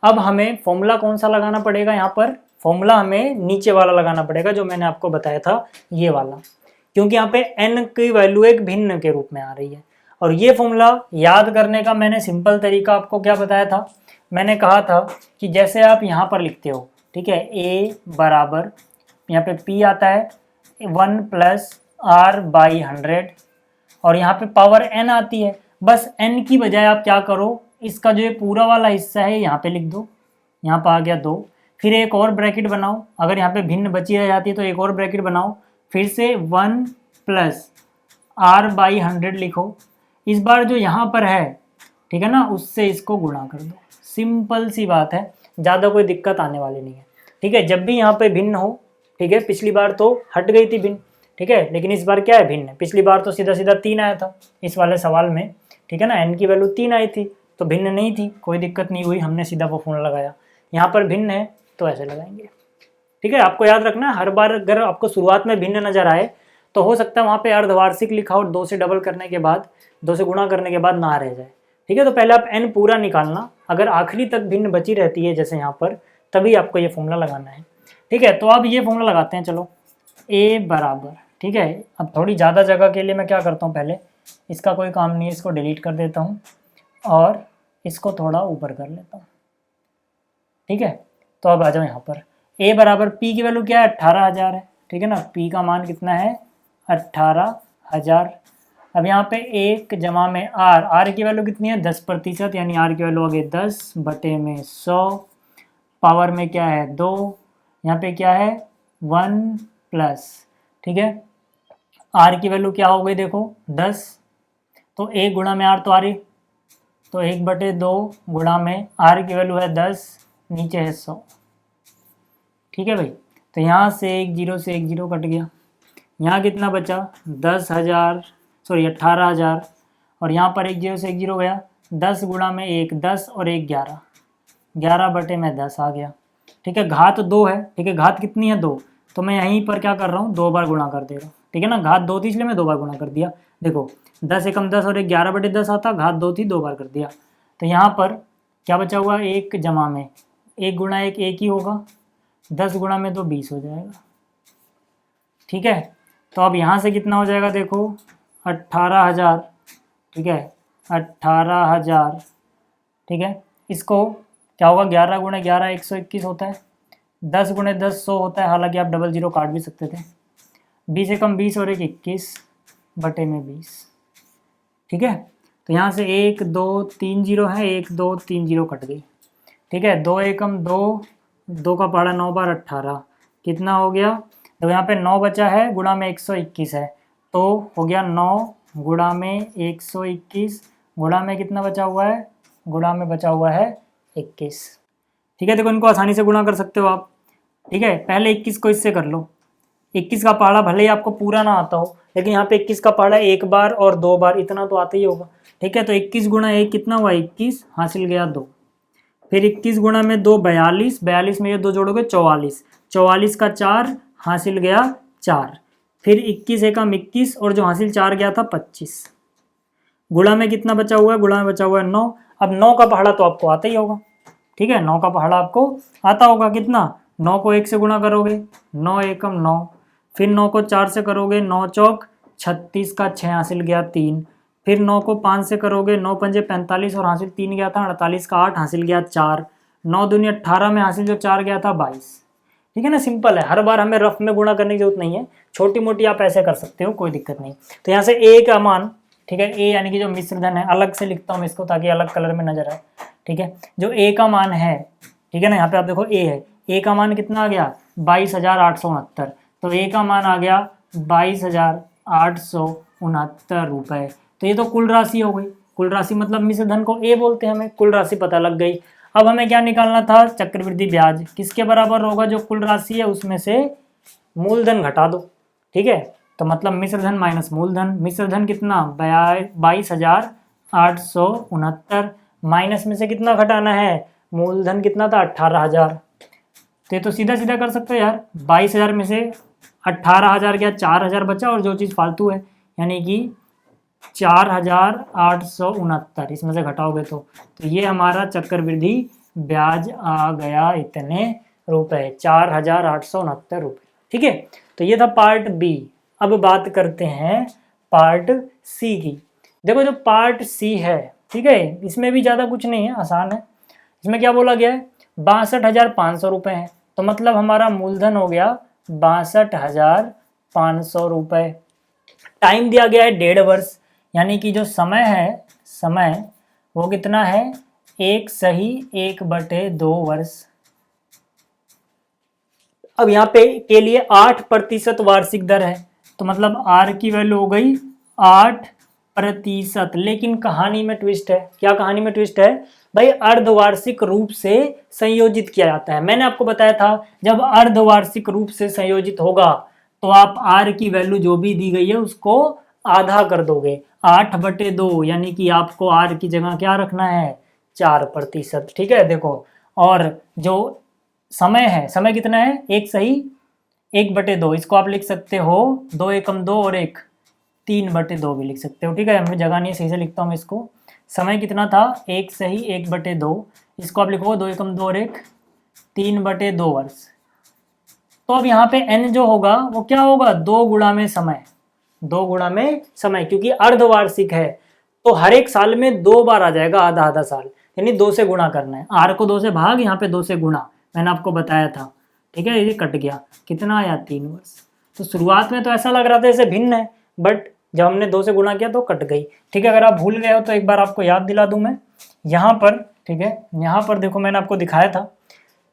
अब हमें फॉर्मूला कौन सा लगाना पड़ेगा, यहाँ पर फॉर्मूला हमें नीचे वाला लगाना पड़ेगा जो मैंने आपको बताया था ये वाला, क्योंकि यहाँ पे n की वैल्यू एक भिन्न के रूप में आ रही है। और ये फॉर्मूला याद करने का मैंने सिंपल तरीका आपको क्या बताया था, मैंने कहा था कि जैसे आप यहाँ पर लिखते हो, ठीक है, a बराबर यहाँ पे p आता है 1 + r/100 और यहाँ पे पावर n आती है, बस n की बजाय आप क्या करो, इसका जो ये पूरा वाला हिस्सा है यहाँ पे लिख दो, यहाँ पर आ गया 2, फिर एक और ब्रैकेट बनाओ, अगर यहाँ पे भिन्न बची रह जाती है तो एक और ब्रैकेट बनाओ, फिर से 1 + r/100 लिखो, इस बार जो यहाँ पर है, ठीक है ना, उससे इसको गुणा कर दो, सिंपल सी बात है, ज़्यादा कोई दिक्कत आने वाली नहीं है, ठीक है। जब भी यहाँ पे भिन्न हो, ठीक है, पिछली बार तो हट गई थी भिन्न, ठीक है, लेकिन इस बार क्या है भिन्न, पिछली बार तो सीधा सीधा 3 आया था इस वाले सवाल में, ठीक है ना, n की वैल्यू 3 आई थी तो भिन्न नहीं थी, कोई दिक्कत नहीं हुई, हमने सीधा वो फॉर्मूला लगाया। यहाँ पर भिन्न है तो ऐसे लगाएंगे, ठीक है। आपको याद रखना हर बार अगर आपको शुरुआत में भिन्न नजर आए तो हो सकता है वहाँ पे अर्धवार्षिक लिखा हो, 2 से डबल करने के बाद, 2 से गुणा करने के बाद ना रह जाए, ठीक है। तो पहले आप n पूरा निकालना, अगर आखिरी तक भिन्न बची रहती है जैसे यहाँ पर, तभी आपको ये फॉर्मूला लगाना है, ठीक है। तो अब ये फॉर्मूला लगाते हैं, चलो ए बराबर, ठीक है। अब थोड़ी ज़्यादा जगह के लिए मैं क्या करता हूँ, पहले इसका कोई काम नहीं है, इसको डिलीट कर देता हूँ और इसको थोड़ा ऊपर कर लेता हूँ, ठीक है। तो अब आ जाओ यहाँ पर, ए बराबर पी की वैल्यू क्या है, 18,000 है, ठीक है ना। पी का मान कितना है, 18,000। अब यहाँ पे 1 जमा में आर की वैल्यू कितनी है, 10%, यानी आर की वैल्यू आ गई 10/100। पावर में क्या है 2, यहाँ पे क्या है 1+, ठीक है। आर की वैल्यू क्या हो गई देखो 10, तो 1 गुणा में आर तो आर ही, तो 1/2 गुणा में आर की वैल्यू है 10, नीचे है 100, ठीक है भाई। तो यहाँ से 1 0 से 1 0 कट गया, यहाँ कितना बचा 10,000, सॉरी 18,000, और यहाँ पर 1 0 से 1 0 गया, 10 गुणा में 1 10 और 1 11, 11/10 आ गया, ठीक है। घात 2 है, ठीक है, घात कितनी है 2, तो मैं यहीं पर क्या कर रहा हूँ 2 बार गुणा कर दे रहा हूँ, ठीक है ना। घात 2 थी इसलिए मैं 2 बार गुणा कर दिया, देखो 10 एकम 10 और 1 11/10 आता, घात 2 थी 2 बार कर दिया। तो यहाँ पर क्या बचा हुआ, 1 जमा में 1 गुणा 1 1 ही होगा, 10 गुणा में तो 20 हो जाएगा, ठीक है। तो अब यहाँ से कितना हो जाएगा देखो 18,000, ठीक है, 18,000, ठीक है। इसको क्या होगा, 11 गुणे 11 121 होता है, 10 गुणे 10 100 होता है, हालांकि आप डबल जीरो काट भी सकते थे। 20 एकम 20 और 1 21/20, ठीक है। तो यहाँ से 1 2 3 0 है, 1 2 3 0 कट गई, ठीक है। 2 एकम 2, 2 का पहाड़ा 9 बार 18, कितना हो गया, तो यहाँ पे 9 बचा है, गुणा में 121 है, तो हो गया 9 गुणा में 121, गुणा में कितना बचा हुआ है, गुणा में बचा हुआ है 21, ठीक है। देखो इनको आसानी से गुणा कर सकते हो आप, ठीक है। पहले 21 को इससे कर लो, 21 का पहाड़ा भले ही आपको पूरा ना आता हो, लेकिन यहाँ पे 21 का पहाड़ा 1 बार और 2 बार इतना तो आता ही होगा, ठीक है। तो 21 गुणा 1 कितना हुआ 21, हासिल गया 2, फिर 21 गुणा में 2 42, 42 में ये 2 जोड़ोगे 44, 44 का 4 हासिल गया 4, फिर 21 एकम 21 और जो हासिल 4 गया था 25, गुणा में कितना बचा हुआ है, गुणा में बचा हुआ है 9। अब 9 का पहाड़ा तो आपको आता ही होगा, ठीक है, 9 का पहाड़ा आपको आता होगा, कितना, 9 को 1 से गुणा करोगे 9 एकम 9, फिर 9 को 4 से करोगे 9 चौक 36 का 6 हासिल गया 3, फिर 9 को 5 से करोगे 9 पंजे 45 और हासिल 3 गया था 48 का 8 हासिल गया 4, 9 दूनी 18 में हासिल जो 4 गया था 22, ठीक है ना। सिंपल है, हर बार हमें रफ में गुणा करने की जरूरत नहीं है, छोटी मोटी आप ऐसे कर सकते हो, कोई दिक्कत नहीं। तो यहाँ से ए का मान, ठीक है, ए यानी कि जो मिश्र धन है, अलग से लिखता हूँ इसको ताकि अलग कलर में नजर आए, ठीक है। जो ए का मान है, ठीक है ना, यहाँ पे आप देखो ए है, ए का मान कितना आ गया 22,869, तो ए का मान आ गया 22,869 रुपए। तो ये तो कुल राशि हो गई, कुल राशि मतलब मिश्र धन को ए बोलते हैं, हमें कुल राशि पता लग गई। अब हमें क्या निकालना था, चक्रवृद्धि ब्याज किसके बराबर होगा, जो कुल राशि है उसमें से मूलधन घटा दो, ठीक है। तो मतलब मिश्र धन माइनस मूलधन, मिश्र धन कितना 22,869, माइनस में से कितना घटाना है, मूलधन कितना था 18,000। तो सीधा सीधा कर सकते हो यार, 22,000 में से 18,000 गया, 4,000 बचा और जो चीज़ फालतू है यानी कि 4,869 इसमें से घटाओगे तो ये हमारा चक्रवृद्धि ब्याज आ गया इतने रुपए, 4,869 रुपए, ठीक है। तो ये था पार्ट बी। अब बात करते हैं पार्ट सी की। देखो जो पार्ट सी है, ठीक है, इसमें भी ज़्यादा कुछ नहीं है, आसान है। इसमें क्या बोला गया है, 62,500 रुपये है, तो मतलब हमारा मूलधन हो गया 62,500 रुपये। टाइम दिया गया है 1.5 वर्ष, यानी कि जो समय है, समय वो कितना है 1 सही 1/2 वर्ष। अब यहाँ पे के लिए 8% वार्षिक दर है, तो मतलब आर की वैल्यू हो गई 8%। लेकिन कहानी में ट्विस्ट है, क्या कहानी में ट्विस्ट है भाई, अर्धवार्षिक रूप से संयोजित किया जाता है। मैंने आपको बताया था जब अर्धवार्षिक रूप से संयोजित होगा तो आप आर की वैल्यू जो भी दी गई है उसको आधा कर दोगे, 8/2, यानी कि आपको आर की जगह क्या रखना है 4%, ठीक है। देखो, और जो समय है, समय कितना है 1 सही 1/2, इसको आप लिख सकते हो 2 एकम 2 और 1 3/2 भी लिख सकते हो, ठीक है। हमें जगह नहीं है, सही से लिखता हूँ मैं इसको। समय कितना था 1 सही 1/2, इसको आप लिखो 2 एकम 2 और 1 3/2 वर्ष, तो अब यहाँ पे n जो होगा वो क्या होगा, 2 गुणा में समय, 2 गुणा में समय, क्योंकि अर्धवार्षिक है तो हर एक साल में 2 बार आ जाएगा आधा आधा साल, यानी 2 से गुणा करना है। r को 2 से भाग, यहाँ पे 2 से गुणा, मैंने आपको बताया था। ठीक है, ये कट गया, कितना आया 3 वर्ष। तो शुरुआत में तो ऐसा लग रहा था जैसे भिन्न है, बट जब हमने 2 से गुणा किया तो कट गई। ठीक है, अगर आप भूल गए हो तो एक बार आपको याद दिला दूं मैं यहाँ पर। ठीक है, यहाँ पर देखो मैंने आपको दिखाया था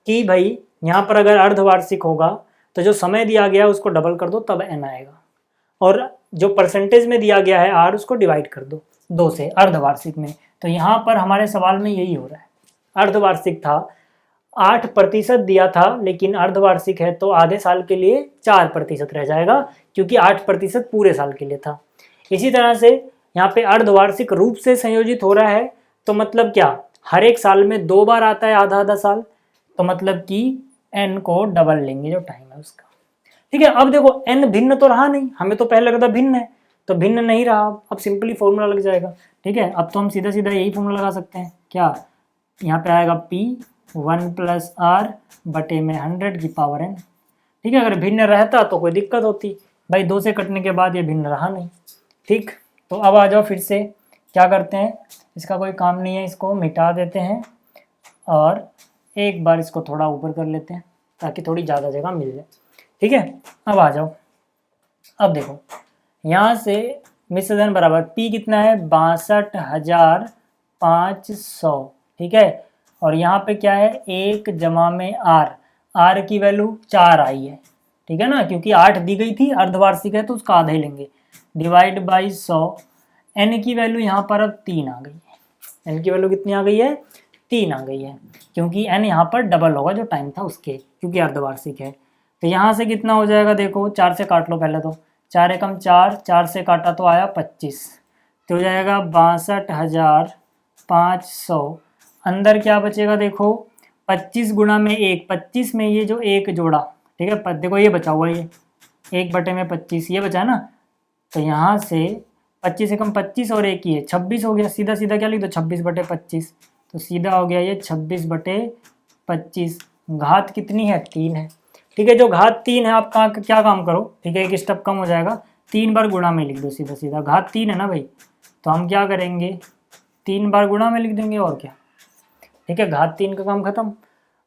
कि भाई यहाँ पर अगर अर्धवार्षिक होगा तो जो समय दिया गया है उसको डबल कर दो तब n आएगा, और जो परसेंटेज में दिया गया है r उसको डिवाइड कर दो 2 से अर्धवार्षिक में। तो यहाँ पर हमारे सवाल में यही हो रहा है, अर्धवार्षिक था 8% दिया था, लेकिन अर्धवार्षिक है तो आधे साल के लिए 4% रह जाएगा, क्योंकि 8% पूरे साल के लिए था। इसी तरह से यहाँ पे अर्धवार्षिक रूप से संयोजित हो रहा है, तो मतलब क्या, हर एक साल में 2 बार आता है आधा आधा साल, तो मतलब कि n को डबल लेंगे जो टाइम है उसका। ठीक है, अब देखो n भिन्न तो रहा नहीं, हमें तो पहले लगा था भिन्न है, तो भिन्न नहीं रहा, अब सिंपली फॉर्मूला लग जाएगा। ठीक है, अब तो हम सीधा सीधा यही फॉर्मूला लगा सकते हैं, क्या, यहाँ पे आएगा p 1 + r बटे में 100 की पावर n। ठीक है, अगर भिन्न रहता तो कोई दिक्कत होती, भाई 2 से कटने के बाद ये भिन्न रहा नहीं। ठीक, तो अब आ जाओ, फिर से क्या करते हैं, इसका कोई काम नहीं है, इसको मिटा देते हैं और एक बार इसको थोड़ा ऊपर कर लेते हैं ताकि थोड़ी ज़्यादा जगह मिल जाए। ठीक है, अब आ जाओ, अब देखो यहाँ से मिश्र धन बराबर P कितना है, 62,500। ठीक है, और यहाँ पे क्या है, 1 जमा में r की वैल्यू 4 आई है। ठीक है ना, क्योंकि 8 दी गई थी, अर्धवार्षिक है तो उसका आधा ही लेंगे, डिवाइड बाई 100। n की वैल्यू यहाँ पर अब 3 आ गई है, n की वैल्यू कितनी आ गई है, 3 आ गई है, क्योंकि n यहाँ पर डबल होगा जो टाइम था उसके, क्योंकि अर्धवार्षिक है। तो यहाँ से कितना हो जाएगा, देखो 4 से काट लो पहले, तो 4 एकम 4, 4 से काटा तो आया 25, तो हो जाएगा 62,500। अंदर क्या बचेगा, देखो 25 गुणा में 1, 25 में ये जो 1 जोड़ा, ठीक है, देखो ये बचा हुआ, ये 1 बटे में 25 ये बचा है ना, तो यहाँ से 25 एकम 25 और 1 ही है, 26 हो गया, सीधा सीधा क्या लिख दो, 26 बटे 25, तो सीधा हो गया ये 26 बटे 25। घात कितनी है, 3 है। ठीक है, जो घात 3 है, आप क्या काम करो, ठीक है, एक स्टेप कम हो जाएगा, 3 बार गुणा में लिख दो सीधा सीधा, घात 3 है ना भाई, तो हम क्या करेंगे, 3 बार गुणा में लिख देंगे और क्या। ठीक है, घात 3 का काम खत्म।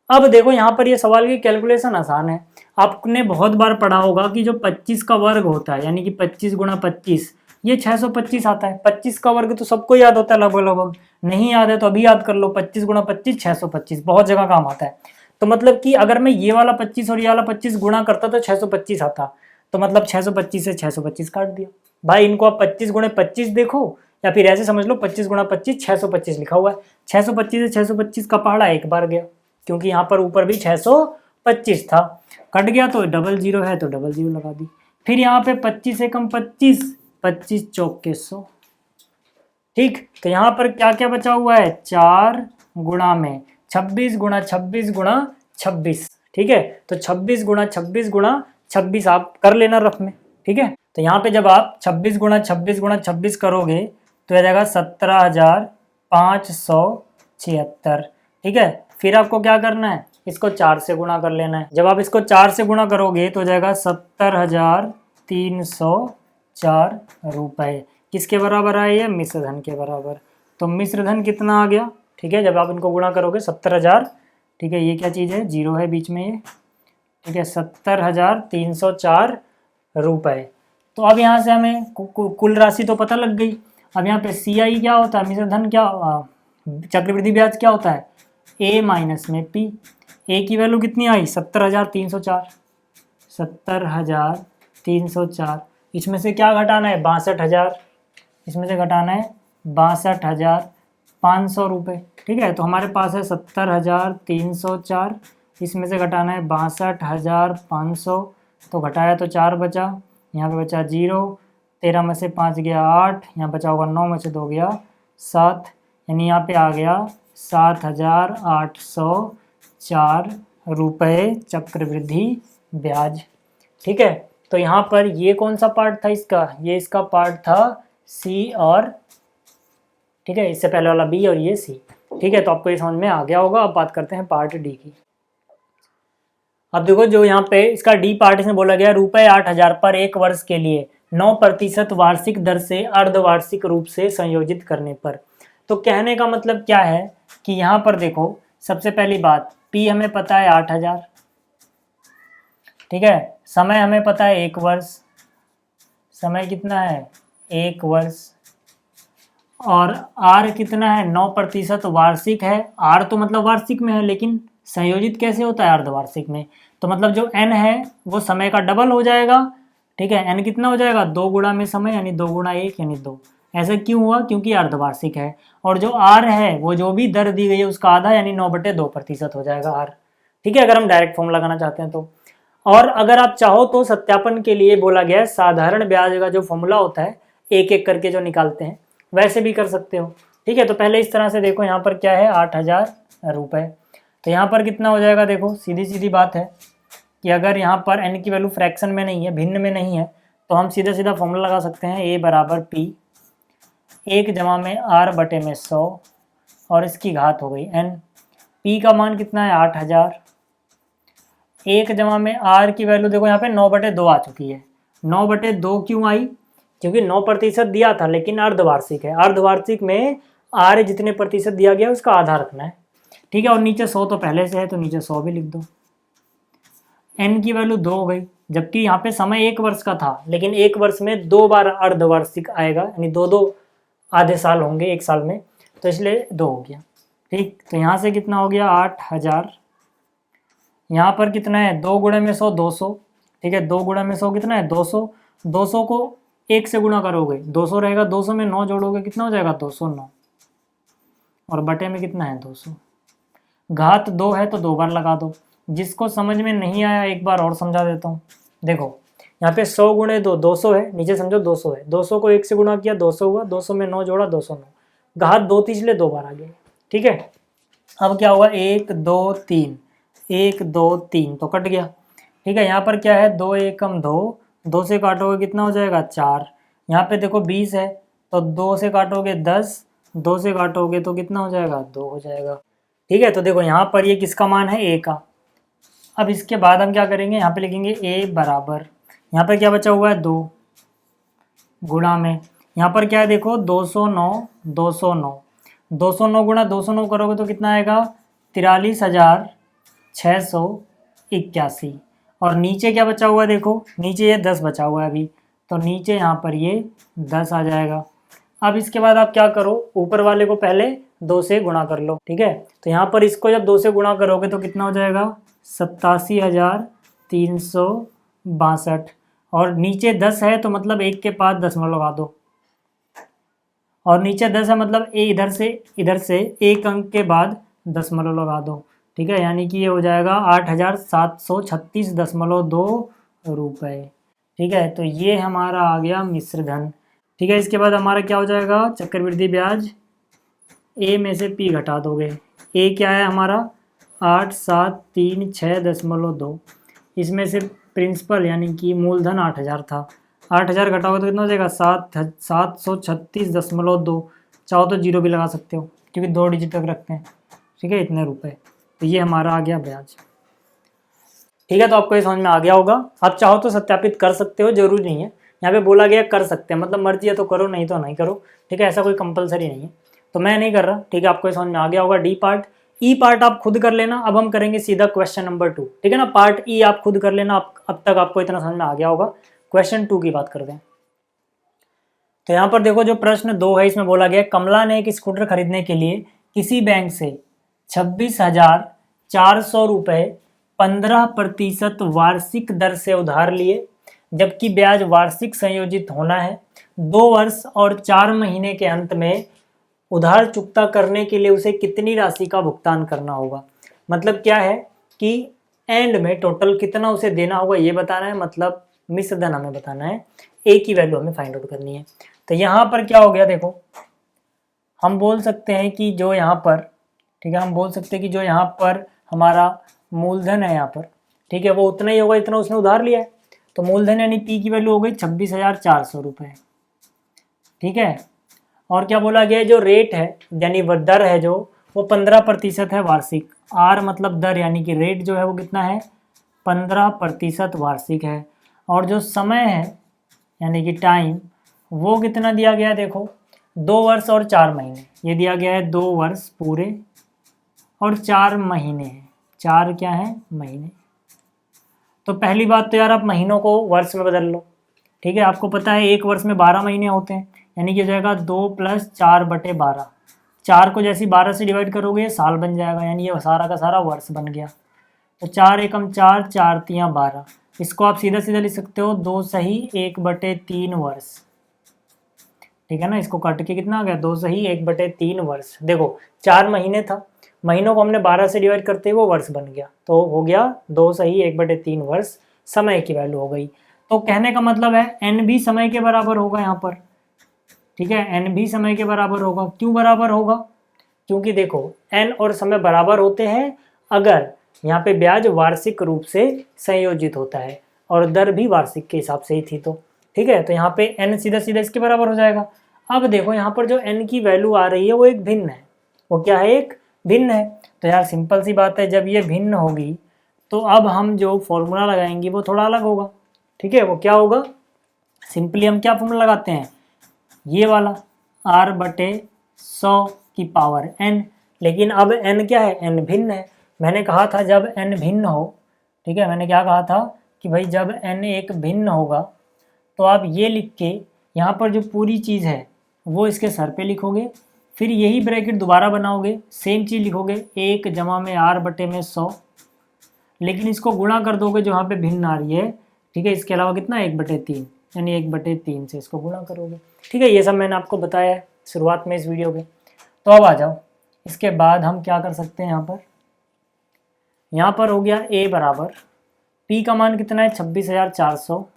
अब देखो यहाँ पर ये सवाल की कैलकुलेशन आसान है, आपने बहुत बार पढ़ा होगा कि जो 25 का वर्ग होता है, यानी कि 25 गुणा 25, ये 625 आता है। 25 का वर्ग तो सबको याद होता है लगभग लगभग, नहीं याद है तो अभी याद कर लो, 25 गुणा 25 625, बहुत जगह काम आता है। तो मतलब कि अगर मैं ये वाला 25 और ये वाला 25 गुणा करता तो 625 आता, तो मतलब 625 से 625 काट दिया। भाई इनको आप 25 गुणे 25 देखो, या फिर ऐसे समझ लो 25 गुणा 25 625 लिखा हुआ है, 625 से 625 का पहाड़ा एक बार गया, क्योंकि यहाँ पर ऊपर भी 625 था, कट गया तो डबल जीरो है तो डबल जीरो लगा दी। फिर यहाँ पे 25 एकम 25, 25 चौके 100। ठीक, तो यहाँ पर क्या क्या बचा हुआ है, 4 गुणा में 26 गुणा 26 गुणा 26। ठीक है, तो 26 गुणा 26 गुणा 26 आप कर लेना रफ में। ठीक है, तो यहाँ पे जब आप 26 गुणा 26 गुणा 26 करोगे तो आ जाएगा 17,576। ठीक है, फिर आपको क्या करना है, इसको 4 से गुणा कर लेना है। जब आप इसको 4 से गुणा करोगे तो हो जाएगा 70,304 रुपये। किसके बराबर आया ये, मिश्र धन के बराबर। तो मिश्र धन कितना आ गया, ठीक है, जब आप इनको गुणा करोगे 70,000, ठीक है, ये क्या चीज़ है, जीरो है बीच में ये, ठीक है, 70,304 रुपये। तो अब यहाँ से हमें कुल राशि तो पता लग गई। अब यहाँ पे CI क्या होता है, मिश्र धन क्या, चक्रवृद्धि ब्याज क्या होता है, A माइनस में P। A की वैल्यू कितनी आई, 70,304, 70,304। इसमें से क्या घटाना है, 62,000, इसमें से घटाना है 62,500 रुपये। ठीक है, तो हमारे पास है 70,304, इसमें से घटाना है 62,500, तो घटाया तो 4 बचा, यहाँ पे बचा 0, 13 में से 5 गया 8, यहाँ बचा होगा 9 में से 2 गया 7, यानी यहाँ पे आ गया 7,804 रुपये चक्रवृद्धि ब्याज। ठीक है, तो यहाँ पर ये कौन सा पार्ट था इसका, ये इसका पार्ट था C और, ठीक है, इससे पहले वाला B और ये C। ठीक है, तो आपको ये समझ में आ गया होगा। अब बात करते हैं पार्ट D की। अब देखो जो यहाँ पे इसका डी पार्ट इसमें बोला गया ₹8,000 पर एक वर्ष के लिए 9% वार्षिक दर से अर्धवार्षिक रूप से संयोजित करने पर। तो कहने का मतलब क्या है कि यहाँ पर देखो सबसे पहली बात पी हमें पता है 8,000, ठीक है, समय हमें पता है 1 वर्ष, समय कितना है 1 वर्ष, और आर कितना है 9% वार्षिक है। आर तो मतलब वार्षिक में है लेकिन संयोजित कैसे होता है अर्धवार्षिक में, तो मतलब जो एन है वो समय का डबल हो जाएगा, ठीक है। एन कितना हो जाएगा 2 गुणा में समय यानी 2 गुणा 1 यानी 2। ऐसा क्यों हुआ, क्योंकि अर्धवार्षिक है। और जो आर है वो जो भी दर दी गई है उसका आधा यानी 9/2% हो जाएगा आर, ठीक है, अगर हम डायरेक्ट फॉर्म लगाना चाहते हैं तो। और अगर आप चाहो तो सत्यापन के लिए बोला गया है साधारण ब्याज का जो फॉर्मूला होता है एक एक करके जो निकालते हैं वैसे भी कर सकते हो, ठीक है। तो पहले इस तरह से देखो यहाँ पर क्या है 8,000 रुपये, तो यहाँ पर कितना हो जाएगा, देखो सीधी सीधी बात है कि अगर यहाँ पर एन की वैल्यू फ्रैक्शन में नहीं है, भिन्न में नहीं है, तो हम सीधा सीधा फॉर्मूला लगा सकते हैं ए बराबर पी 1 जमा में आर बटे में 100 और इसकी घात हो गई एन। पी का मान कितना है 8,000, 1 जमा में आर की वैल्यू देखो यहाँ पे 9/2 आ चुकी है। 9/2 क्यों आई, क्योंकि 9% दिया था लेकिन अर्धवार्षिक है, अर्धवार्षिक में आर जितने प्रतिशत दिया गया उसका आधा रखना है, ठीक है। और नीचे 100 तो पहले से है तो नीचे 100 भी लिख दो। एन की वैल्यू 2 हो गई, जबकि यहाँ पे समय 1 वर्ष का था लेकिन 1 वर्ष में 2 बार अर्धवार्षिक आएगा यानी 2 आधे साल होंगे 1 साल में, तो इसलिए 2 हो गया, ठीक। तो यहाँ से कितना हो गया 8,000, यहाँ पर कितना है 2 गुणा में 100 200, ठीक है, 2 गुणा में 100 कितना है 200, 200 को 1 से गुणा करोगे 200 रहेगा, 200 में 9 जोड़ोगे कितना हो जाएगा 209, और बटे में कितना है 200, घात 2 है तो 2 बार लगा दो। जिसको समझ में नहीं आया एक बार और समझा देता हूँ, देखो यहाँ पे 100 गुणे 2 200 है, नीचे समझो 200 है, 200 को 1 से गुणा किया 200 हुआ, 200 में 9 जोड़ा 209, घात 2 थी इसलिए 2 बार आ गया, ठीक है। अब क्या हुआ 1 2 3 1 2 3 तो कट गया, ठीक है। यहाँ पर क्या है 2 एकम 2, 2 से काटोगे कितना हो जाएगा 4, यहाँ पे देखो 20 है तो 2 से काटोगे 10, 2 से काटोगे तो कितना हो जाएगा 2 हो जाएगा, ठीक है। तो देखो यहाँ पर ये किसका मान है ए का। अब इसके बाद हम क्या करेंगे, यहाँ पे लिखेंगे ए बराबर, यहाँ पे क्या बचा हुआ है 2 गुणा में, यहाँ पर क्या है देखो 209 209 209 गुणा 209 करोगे तो कितना आएगा 43,681, और नीचे क्या बचा हुआ है देखो, नीचे ये 10 बचा हुआ है अभी, तो नीचे यहाँ पर ये 10 आ जाएगा। अब इसके बाद आप क्या करो, ऊपर वाले को पहले 2 से गुणा कर लो, ठीक है। तो यहाँ पर इसको जब 2 से गुणा करोगे तो कितना हो जाएगा 87,362, और नीचे 10 है तो मतलब 1 के पास दशमलव लगा दो, और नीचे 10 है मतलब इधर से 1 अंक के बाद दशमलव लगा दो, ठीक है। यानी कि ये हो जाएगा 8,736.2 रुपये, ठीक है। तो ये हमारा आ गया मिश्र धन, ठीक है। इसके बाद हमारा क्या हो जाएगा चक्रवृद्धि ब्याज, ए में से पी घटा दोगे, ए क्या है हमारा 8,736.2, इसमें से प्रिंसिपल यानी कि मूलधन 8,000 था, 8,000 घटाओगे तो कितना हो जाएगा 736.2, चाहो तो जीरो भी लगा सकते हो क्योंकि 2 डिजिट तक रखते हैं, ठीक है, इतने रुपए। तो ये हमारा आ गया ब्याज, ठीक है। तो आपको ये समझ में आ गया होगा। आप चाहो तो सत्यापित कर सकते हो, जरूरी नहीं है, यहाँ पे बोला गया कर सकते हैं मतलब मर्जी है तो करो नहीं तो नहीं करो, ठीक है, ऐसा कोई कंपलसरी नहीं है, तो मैं नहीं कर रहा, ठीक है। आपको ये समझ में आ गया होगा डी पार्ट। ई पार्ट आप खुद कर लेना, अब हम करेंगे सीधा क्वेश्चन नंबर 2, ठीक है ना। पार्ट ई आप खुद कर लेना, अब तक आपको इतना समझ में आ गया होगा। क्वेश्चन 2 की बात करते हैं। तो यहाँ पर देखो जो प्रश्न 2 है इसमें बोला गया कमला ने एक स्कूटर खरीदने के लिए किसी बैंक से 26,400 रुपये 15% वार्षिक दर से उधार लिए, जबकि ब्याज वार्षिक संयोजित होना है। 2 वर्ष और 4 महीने के अंत में उधार चुकता करने के लिए उसे कितनी राशि का भुगतान करना होगा। मतलब क्या है कि एंड में टोटल कितना उसे देना होगा ये बताना है, मतलब मिश्र धन हमें बताना है, ए की वैल्यू हमें फाइंड आउट करनी है। तो यहाँ पर क्या हो गया देखो, हम बोल सकते हैं कि जो यहाँ पर, ठीक है, हम बोल सकते हैं कि जो यहाँ पर हमारा मूलधन है यहाँ पर, ठीक है, वो उतना ही होगा इतना उसने उधार लिया है। तो मूलधन यानी पी की वैल्यू हो गई 26,400 रुपये, ठीक है। और क्या बोला गया जो रेट है यानी दर है जो वो 15% है वार्षिक। आर मतलब दर यानी कि रेट जो है वो कितना है 15% वार्षिक है। और जो समय है यानी कि टाइम, वो कितना दिया गया है, देखो 2 वर्ष और 4 महीने। ये दिया गया है 2 वर्ष पूरे और 4 महीने हैं। 4 क्या है, महीने। तो पहली बात तो यार आप महीनों को वर्ष में बदल लो, ठीक है। आपको पता है एक वर्ष में 12 महीने होते हैं, यानी कि हो जाएगा 2 + 4/12। 4 को जैसे 12 से डिवाइड करोगे साल बन जाएगा, यानी ये सारा का सारा वर्ष बन गया। तो 4 एकम 4, 4 तियाँ 12। इसको आप सीधा सीधा लिख सकते हो 2 सही 1/3 वर्ष, ठीक है ना। इसको काट के कितना आ गया, 2 सही 1/3 वर्ष। देखो 4 महीने था, महीनों को हमने 12 से डिवाइड करते हुए वो वर्ष बन गया, तो हो गया 2 सही 1/3 वर्ष। समय की वैल्यू हो गई। तो कहने का मतलब है n भी समय के बराबर होगा यहाँ पर, ठीक है। n भी समय के बराबर होगा। क्यों बराबर होगा, क्योंकि देखो n और समय बराबर होते हैं अगर यहाँ पे ब्याज वार्षिक रूप से संयोजित होता है और दर भी वार्षिक के हिसाब से ही थी, तो ठीक है। तो यहाँ पे n सीधा सीधा इसके बराबर हो जाएगा। अब देखो यहाँ पर जो n की वैल्यू आ रही है वो एक भिन्न है। वो क्या है, एक भिन्न है। तो यार सिंपल सी बात है, जब ये भिन्न होगी तो अब हम जो फॉर्मूला लगाएंगे वो थोड़ा अलग होगा, ठीक है। वो क्या होगा, सिंपली हम क्या फॉर्मूला लगाते हैं, ये वाला r/100 की पावर n। लेकिन अब n क्या है, n भिन्न है। मैंने कहा था जब n भिन्न हो, ठीक है, मैंने क्या कहा था कि भाई जब n एक भिन्न होगा तो आप ये लिख के यहाँ पर जो पूरी चीज़ है वो इसके सर पे लिखोगे, फिर यही ब्रैकेट दोबारा बनाओगे, सेम चीज़ लिखोगे 1 जमा में r/100, लेकिन इसको गुणा कर दोगे जो यहाँ पे भिन्न आ रही है, ठीक है। इसके अलावा कितना 1/3, यानी 1/3 से इसको गुणा करोगे, ठीक है। ये सब मैंने आपको बताया है शुरुआत में इस वीडियो के। तो अब आ जाओ, इसके बाद हम क्या कर सकते हैं, यहाँ पर हो गया a बराबर, p का मान कितना है 26,400,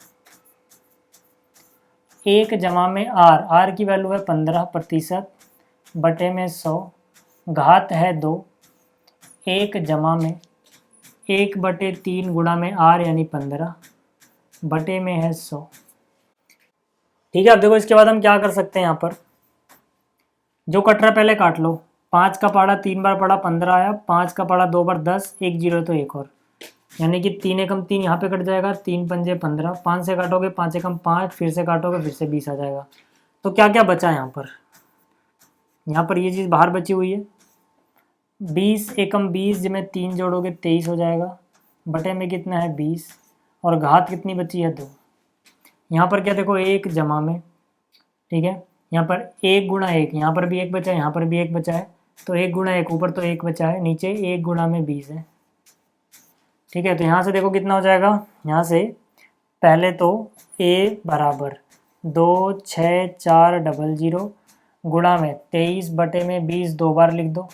1 जमा में r की वैल्यू है 15% बटे में 100, घात है 2, 1 जमा में 1/3 गुणा में r यानी 15 बटे में है 100, ठीक है। अब देखो इसके बाद हम क्या कर सकते हैं, यहाँ पर जो कट रहा पहले काट लो। 5 का पहाड़ा 3 बार पड़ा 15 आया, 5 का पहाड़ा 2 बार 10, 1 0 तो एक और, यानी कि 3 एकम 3 यहाँ पे कट जाएगा, 3 पंजे 15, 5 से काटोगे 5 एकम 5, फिर से काटोगे फिर से 20 आ जाएगा। तो क्या क्या बचा यहाँ पर ये चीज़ बाहर बची हुई है, 20 एकम 20 जिसमें 3 जोड़ोगे 23 हो जाएगा, बटे में कितना है 20, और घात कितनी बची है 2। यहाँ पर क्या देखो 1 जमा में, ठीक है, यहाँ पर 1 गुणा 1, यहाँ पर भी 1 बचा है, यहाँ पर भी 1 बचा है, तो 1 गुणा 1, ऊपर तो 1 बचा है, नीचे 1 गुणा में 20 है, ठीक है। तो यहाँ से देखो कितना हो जाएगा, यहाँ से पहले तो a बराबर 26400 गुणा में 23 बटे में 20 2 बार लिख दो,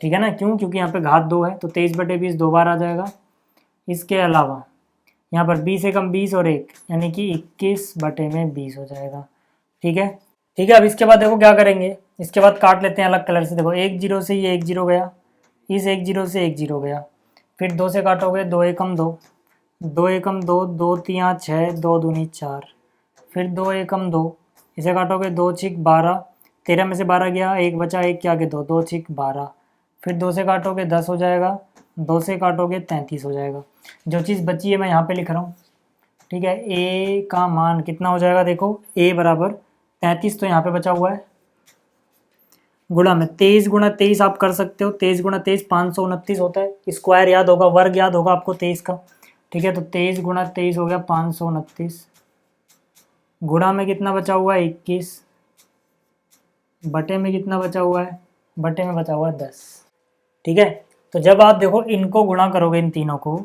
ठीक है ना। क्यों, क्योंकि यहाँ पे घात 2 है, तो 23 बटे 20 2 बार आ जाएगा। इसके अलावा यहाँ पर 20 एकम 20 और 1 यानी कि 21 बटे में 20 हो जाएगा, ठीक है, ठीक है। अब इसके बाद देखो क्या करेंगे, इसके बाद काट लेते हैं अलग कलर से। देखो 1 0 से ये 1 0 गया, इस 1 0 से 1 0 गया, फिर 2 से काटोगे 2 एकम 2, 2 एकम 2, 2 तियाँ 6, 2 दूनी 4, फिर 2 एकम 2, इसे काटोगे 2 छिक 12, 13 में से 12 गया, 1 बचा, 1 के आगे 2, 2 छिक 12, फिर 2 से काटोगे 10 हो जाएगा, 2 से काटोगे 33 हो जाएगा। जो चीज़ बची है मैं यहाँ पे लिख रहा हूँ, ठीक है। a का मान कितना हो जाएगा, देखो a बराबर 33 तो यहाँ पे बचा हुआ है, गुणा में 23 गुणा 23 आप कर सकते हो, 23 गुणा 23 529 होता है, स्क्वायर याद होगा, वर्ग याद होगा आपको 23 का, ठीक है। तो 23 गुणा 23 हो गया 529, गुणा में कितना बचा हुआ है 21, बटे में कितना बचा हुआ है, बटे में बचा हुआ है 10, ठीक है। तो जब आप देखो इनको गुणा करोगे इन तीनों को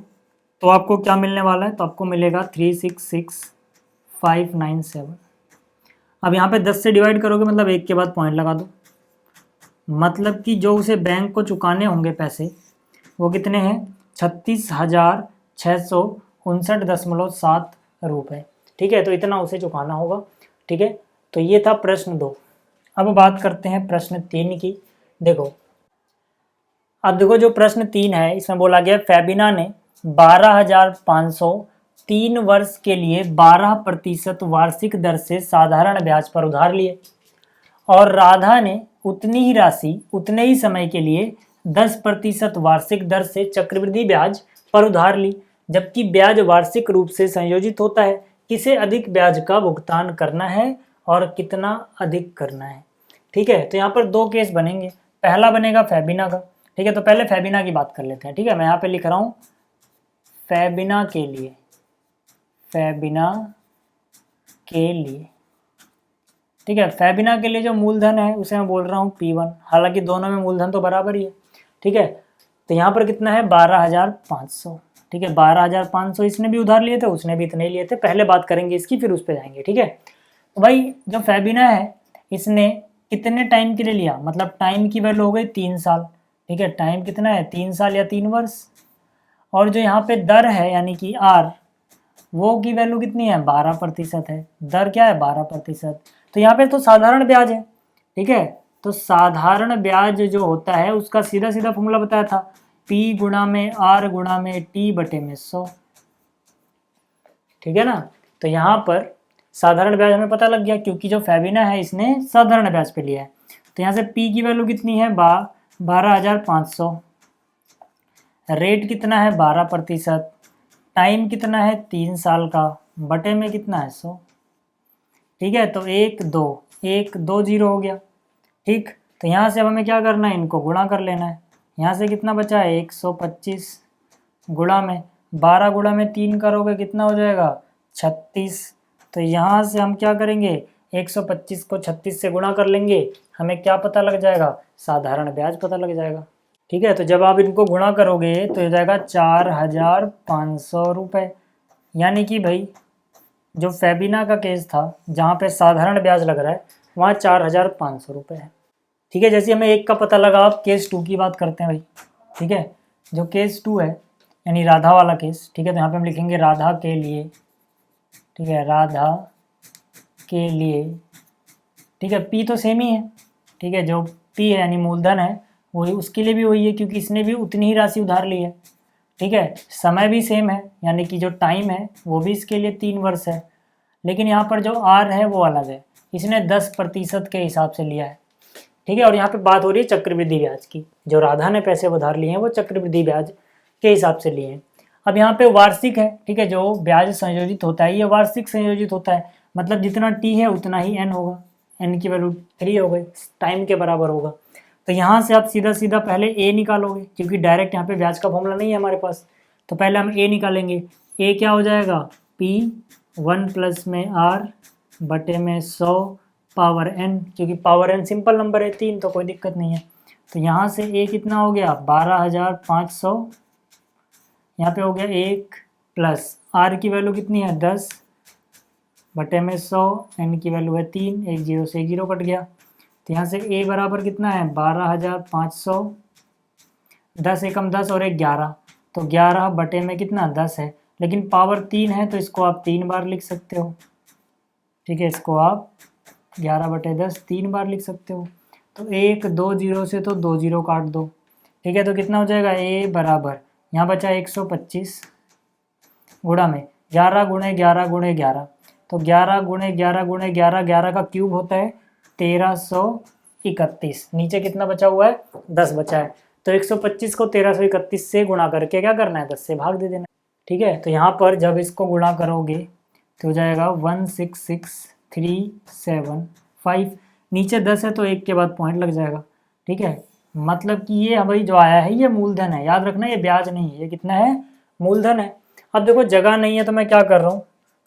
तो आपको क्या मिलने वाला है, तो आपको मिलेगा 366597। अब यहाँ पे 10 से डिवाइड करोगे मतलब एक के बाद पॉइंट लगा दो, मतलब कि जो उसे बैंक को चुकाने होंगे पैसे वो कितने हैं 36,659.7 रुपये, ठीक है। तो इतना उसे चुकाना होगा, ठीक है। तो ये था प्रश्न 2। अब बात करते हैं प्रश्न 3 की। देखो अब देखो जो प्रश्न 3 है इसमें बोला गया फैबिना ने 12,500 3 वर्ष के लिए 12% वार्षिक दर से साधारण ब्याज पर उधार लिए और राधा ने उतनी ही राशि उतने ही समय के लिए 10% वार्षिक दर से चक्रवृद्धि ब्याज पर उधार ली, जबकि ब्याज वार्षिक रूप से संयोजित होता है। किसे अधिक ब्याज का भुगतान करना है और कितना अधिक करना है। ठीक है, तो यहाँ पर दो केस बनेंगे। पहला बनेगा फैबिना का। ठीक है, तो पहले फैबिना की बात कर लेते हैं। ठीक है, मैं यहाँ पे लिख रहा हूँ फैबिना के लिए, फैबिना के लिए। ठीक है, फैबिना के लिए जो मूलधन है उसे मैं बोल रहा हूँ P1, हालांकि दोनों में मूलधन तो बराबर ही है। ठीक है, तो यहाँ पर कितना है 12,500। ठीक है, 12,500 इसने भी उधार लिए थे, उसने भी इतने लिए थे। पहले बात करेंगे इसकी, फिर उस पर जाएंगे। ठीक है, तो भाई जो फैबिना है इसने कितने टाइम के लिए लिया, मतलब टाइम की वैल्यू हो गई 3 साल। ठीक है, टाइम कितना है 3 साल या 3 वर्ष। और जो यहाँ पे दर है यानी कि R, वो की वैल्यू कितनी है 12% है। दर क्या है 12%। तो यहाँ पे तो साधारण ब्याज है। ठीक है, तो साधारण ब्याज जो होता है उसका सीधा सीधा फॉर्मूला बताया था, P गुणा में R गुणा में T बटे में 100। ठीक है ना, तो यहाँ पर साधारण ब्याज हमें पता लग गया, क्योंकि जो फैबिना है इसने साधारण ब्याज पे लिया है। तो यहाँ से P की वैल्यू कितनी है 12,500, रेट कितना है 12%, टाइम कितना है 3 साल का, बटे में कितना है 100। ठीक है, तो 1 2 जीरो हो गया। ठीक, तो यहाँ से अब हमें क्या करना है, इनको गुणा कर लेना है। यहाँ से कितना बचा है 125 गुणा में 12 गुणा में 3 करोगे कितना हो जाएगा 36। तो यहाँ से हम क्या करेंगे 125 को 36 से गुणा कर लेंगे, हमें क्या पता लग जाएगा, साधारण ब्याज पता लग जाएगा। ठीक है, तो जब आप इनको गुणा करोगे तो हो जाएगा 4,500 रुपये। यानी कि भाई जो फैबिना का केस था जहाँ पे साधारण ब्याज लग रहा है वहाँ 4,500 रुपये है। ठीक है, जैसे हमें एक का पता लगा, आप केस 2 की बात करते हैं भाई। ठीक है, जो केस 2 है यानी राधा वाला केस। ठीक है, तो यहाँ पे हम लिखेंगे राधा के लिए। ठीक है, राधा के लिए। ठीक है, P तो सेम ही है। ठीक है, जो P है यानी मूलधन है वही उसके लिए भी वही है, क्योंकि इसने भी उतनी ही राशि उधार ली है। ठीक है, समय भी सेम है, यानी कि जो टाइम है वो भी इसके लिए 3 वर्ष है। लेकिन यहाँ पर जो R है वो अलग है, इसने 10% के हिसाब से लिया है। ठीक है, और यहाँ पे बात हो रही है चक्रवृद्धि ब्याज की। जो राधा ने पैसे उधार लिए हैं वो चक्रवृद्धि ब्याज के हिसाब से लिए हैं। अब यहाँ पे वार्षिक है। ठीक है, जो ब्याज संयोजित होता है ये वार्षिक संयोजित होता है, मतलब जितना T है उतना ही N होगा। N की वैल्यू 3 हो गई, टाइम के बराबर होगा। तो यहाँ से आप सीधा सीधा पहले A निकालोगे, क्योंकि डायरेक्ट यहाँ पे ब्याज का फॉर्मूला नहीं है हमारे पास। तो पहले हम A निकालेंगे। A क्या हो जाएगा P1 प्लस में R बटे में 100 पावर N, क्योंकि पावर N सिंपल नंबर है 3, तो कोई दिक्कत नहीं है। तो यहाँ से A कितना हो गया 12,500, यहाँ पे हो गया 1 प्लस R की वैल्यू कितनी है 10 बटे में 100, N की वैल्यू है 3, एक जीरो से एक जीरो कट गया। तो यहाँ से A बराबर कितना है 12,500, 10 एकम 10 और 1 11, तो 11 बटे में कितना 10 है, लेकिन पावर 3 है तो इसको आप 3 बार लिख सकते हो। ठीक है, इसको आप 11 बटे 10 3 बार लिख सकते हो। तो 1 2 जीरो से तो 2 जीरो काट दो। ठीक है, तो कितना हो जाएगा A बराबर, यहाँ बचा 125 गुणा में 11 गुणे 11 गुणे 11, तो 11 गुणे 11 गुणे 11, 11 का क्यूब होता है 1331। नीचे कितना बचा हुआ है 10 बचा है, तो 125 को 1331 से गुणा करके क्या करना है 10 से भाग दे देना। ठीक है, तो यहाँ पर जब इसको गुणा करोगे तो हो जाएगा 166,375। नीचे 10 है तो एक के बाद पॉइंट लग जाएगा। ठीक है, मतलब कि ये भाई जो आया है ये मूलधन है, याद रखना ये ब्याज नहीं है, ये कितना है मूलधन है। अब देखो जगह नहीं है तो मैं क्या कर रहा हूँ,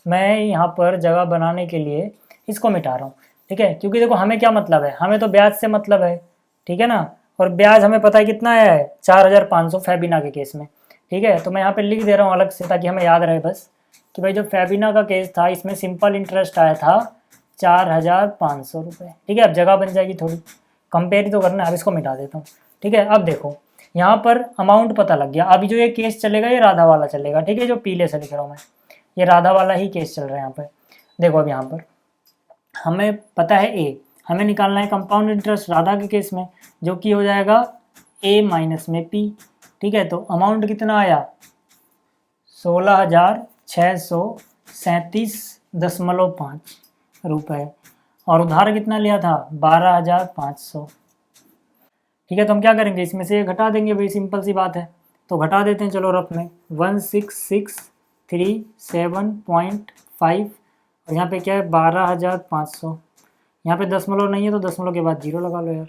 मैं यहाँ पर जगह बनाने के लिए इसको मिटा रहा हूँ। ठीक है, क्योंकि देखो हमें क्या मतलब है, हमें तो ब्याज से मतलब है। ठीक है ना, और ब्याज हमें पता है कितना आया है 4,500 फैबिना के केस में। ठीक है, तो मैं यहाँ पे लिख दे रहा हूँ अलग से ताकि हमें याद रहे बस कि भाई जो फैबिना का केस था इसमें सिंपल इंटरेस्ट आया था 4,500 रुपये। ठीक है, अब जगह बन जाएगी, थोड़ी कंपेयर तो करना है। अब इसको मिटा देता हूँ। ठीक है, अब देखो यहाँ पर अमाउंट पता लग गया। अभी जो ये केस चलेगा ये राधा वाला चलेगा। ठीक है, जो पीले से लिख रहा हूँ मैं, ये राधा वाला ही केस चल रहा है यहाँ पर। देखो अब यहाँ पर हमें पता है A, हमें निकालना है कंपाउंड इंटरेस्ट राधा के केस में, जो कि हो जाएगा A माइनस में P। ठीक है, तो अमाउंट कितना आया 16,637.5 रुपये, और उधार कितना लिया था 12,500। ठीक है, तो हम क्या करेंगे, इसमें से घटा देंगे भाई, सिंपल सी बात है। तो घटा देते हैं चलो रफ में, 16,637.5 और यहाँ पे क्या है 12,500। यहाँ पे दशमलव नहीं है तो दशमलव के बाद 0 लगा लो यार।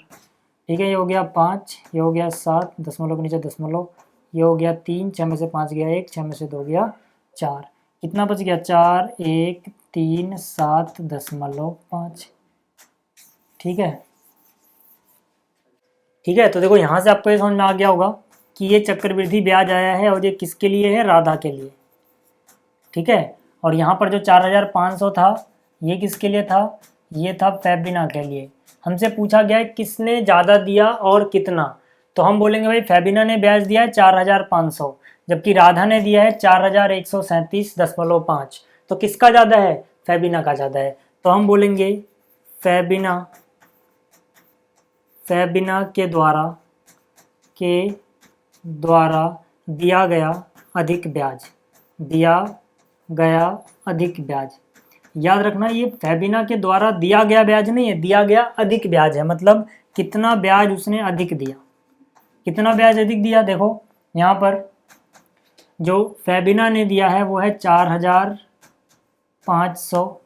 ठीक है, ये हो गया 5, ये हो गया 7, दशमलव के नीचे दशमलव, ये हो गया 3, 6 में से 5 गया 1, 6 में से 2 गया 4, कितना बच गया 4, 1, 3, 7.5। ठीक है, ठीक है। तो देखो यहाँ से आपको ये समझ में आ गया होगा कि ये चक्रवृद्धि ब्याज आया है और ये किसके लिए है, राधा के लिए। ठीक है, और यहाँ पर जो 4,500 था ये किसके लिए था, ये था फैबिना के लिए। हमसे पूछा गया है किसने ज़्यादा दिया और कितना, तो हम बोलेंगे भाई फैबिना ने ब्याज दिया है 4,500, जबकि राधा ने दिया है 4,137.5। तो किसका ज़्यादा है, फैबिना का ज़्यादा है। तो हम बोलेंगे फैबिना के द्वारा दिया गया अधिक ब्याज, याद रखना ये फैबिना के द्वारा दिया गया ब्याज नहीं है, दिया गया अधिक ब्याज है, मतलब कितना ब्याज उसने अधिक दिया। कितना ब्याज अधिक दिया, देखो यहाँ पर जो फैबिना ने दिया है वो है 4,500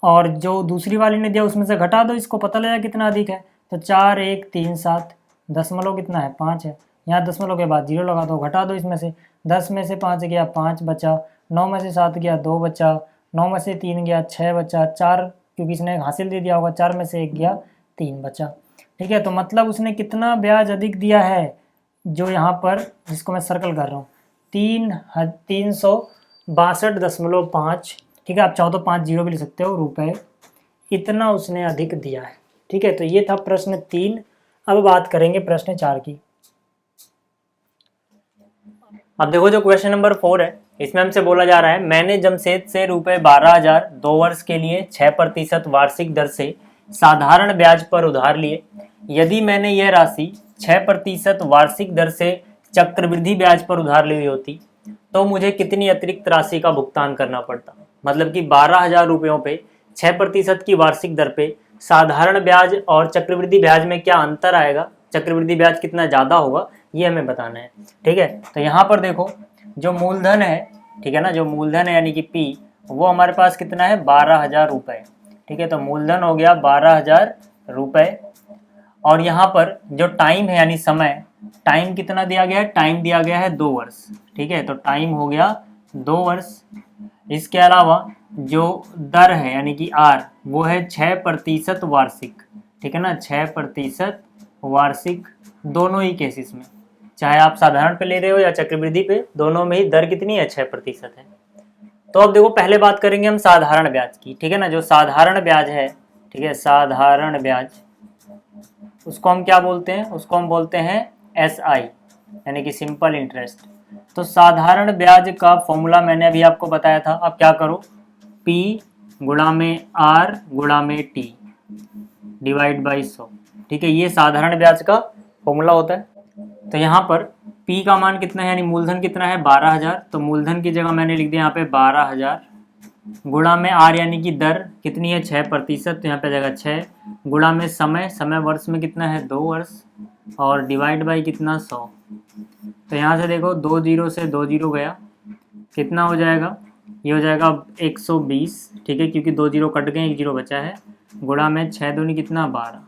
और जो दूसरी वाली ने दिया उसमें से घटा दो, इसको पता लगा कितना अधिक है। तो 4, 1, 3, 7, दशमलव कितना है 5 है, यहाँ दशमलव के बाद 0 लगा दो, घटा दो इसमें से, 10 में से 5 गया 5 बचा, 9 में से 7 गया 2 बचा, 9 में से 3 गया 6 बचा, 4 क्योंकि इसने हासिल दे दिया होगा, 4 में से 1 गया 3 बचा। ठीक है, तो मतलब उसने कितना ब्याज अधिक दिया है, जो यहाँ पर जिसको मैं सर्कल कर रहा हूँ 362.5। ठीक है, आप चाहो तो 5 0 भी लिख सकते हो, रुपए, इतना उसने अधिक दिया है। ठीक है, तो ये था प्रश्न 3। अब बात करेंगे प्रश्न 4 की। अब देखो जो क्वेश्चन नंबर 4 है, इसमें हमसे बोला जा रहा है मैंने जमशेद से रुपए 12,000 2 वर्ष के लिए 6% वार्षिक दर से साधारण ब्याज पर उधार लिए। यदि मैंने यह राशि 6% वार्षिक दर से चक्रवृद्धि ब्याज पर उधार ली होती तो मुझे कितनी अतिरिक्त राशि का भुगतान करना पड़ता। मतलब कि 12,000 रुपयों पे 6% की वार्षिक दर पे साधारण ब्याज और चक्रवृद्धि ब्याज में क्या अंतर आएगा, चक्रवृद्धि ब्याज कितना ज़्यादा होगा, ये हमें बताना है। ठीक है, तो यहाँ पर देखो जो मूलधन है, ठीक है ना, जो मूलधन है यानी कि P, वो हमारे पास कितना है 12,000 रुपये। ठीक है, तो मूलधन हो गया 12,000 रुपये और यहाँ पर जो टाइम है यानी समय, टाइम कितना दिया गया है, टाइम दिया गया है 2 वर्ष। ठीक है, तो टाइम हो गया 2 वर्ष। इसके अलावा जो दर है यानी कि R, वो है 6% वार्षिक। ठीक है ना, 6% वार्षिक, दोनों ही केसेस में, चाहे आप साधारण पे ले रहे हो या चक्रवृद्धि पे, दोनों में ही दर कितनी है 6% है। तो अब देखो पहले बात करेंगे हम साधारण ब्याज की। ठीक है ना, जो साधारण ब्याज है, ठीक है, साधारण ब्याज, उसको हम क्या बोलते हैं, उसको हम बोलते हैं SI यानी कि सिंपल इंटरेस्ट। तो साधारण ब्याज का फॉर्मूला मैंने अभी आपको बताया था। अब क्या करो, P गुणा में R गुणा में T डिवाइड बाई 100। ठीक है, ये साधारण ब्याज का फॉर्मूला होता है। तो यहाँ पर P का मान कितना है यानी मूलधन कितना है 12,000, तो मूलधन की जगह मैंने लिख दिया यहाँ पे 12,000 गुणा में R यानी कि दर कितनी है 6%, तो यहाँ पे जगह 6 गुणा में समय, समय वर्ष में कितना है 2 वर्ष और डिवाइड बाई कितना 100। तो यहाँ से देखो 2 0 से 2 0 गया, कितना हो जाएगा, ये हो जाएगा 120। ठीक है, क्योंकि 2 0 कट गए, 1 0 बचा है, गुणा में 6 दूनी कितना 12।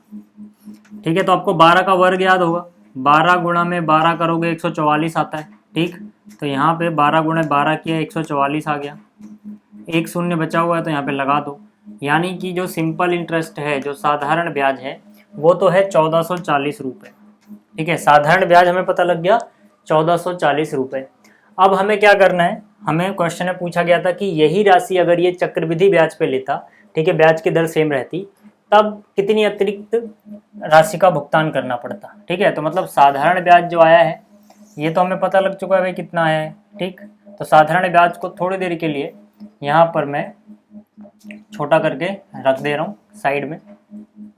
ठीक है, तो आपको 12 का वर्ग याद होगा, 12 गुणा में 12 करोगे 144 आता है। ठीक, तो यहाँ पे 12 गुणा 12 किया 144 आ गया, एक शून्य बचा हुआ है तो यहाँ पे लगा दो। यानी कि जो सिंपल इंटरेस्ट है, जो साधारण ब्याज है, वो तो है 1440 रुपये। ठीक है, साधारण ब्याज हमें पता लग गया 1440 रुपये। अब हमें क्या करना है, हमें क्वेश्चन में पूछा गया था कि यही राशि अगर ये चक्रवृद्धि ब्याज पे लेता, ठीक है, ब्याज की दर सेम रहती, तब कितनी अतिरिक्त राशि का भुगतान करना पड़ता। ठीक है, तो मतलब साधारण ब्याज जो आया है ये तो हमें पता लग चुका है भाई कितना आया है। ठीक, तो साधारण ब्याज को थोड़ी देर के लिए यहाँ पर मैं छोटा करके रख दे रहा हूँ साइड में,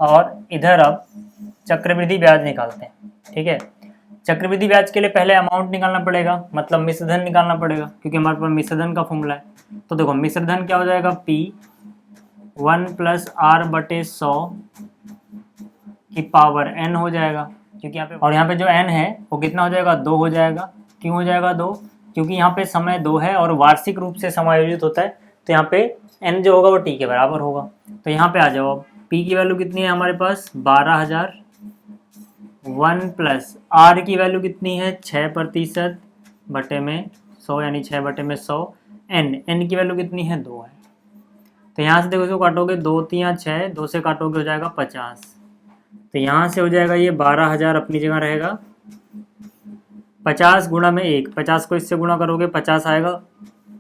और इधर अब चक्रवृद्धि ब्याज निकालते हैं। ठीक है, चक्रवृद्धि ब्याज के लिए पहले अमाउंट निकालना पड़ेगा, मतलब मिश्रधन निकालना पड़ेगा, क्योंकि हमारे पास मिश्रधन का फॉर्मूला है। तो देखो मिश्रधन क्या हो जाएगा, P 1 + R/100 की पावर n हो जाएगा, क्योंकि यहाँ पे, और यहाँ पे जो n है वो कितना हो जाएगा, 2 हो जाएगा। क्यों हो जाएगा 2? क्योंकि यहाँ पे समय 2 है और वार्षिक रूप से समायोजित होता है, तो यहाँ पे n जो होगा वो t के बराबर होगा। तो यहाँ पे आ जाओ, अब p की वैल्यू कितनी है हमारे पास, 12,000। 1 प्लस r की वैल्यू कितनी है, 6% बटे में 100, यानी 6 बटे में 100। n की वैल्यू कितनी है, 2 है। तो यहाँ से देखो इसको काटोगे, 2 3 6, 2 से काटोगे हो जाएगा 50। तो यहाँ से हो जाएगा ये 12,000 अपनी जगह रहेगा। 50 गुणा में 1, 50 को इससे गुणा करोगे 50 आएगा,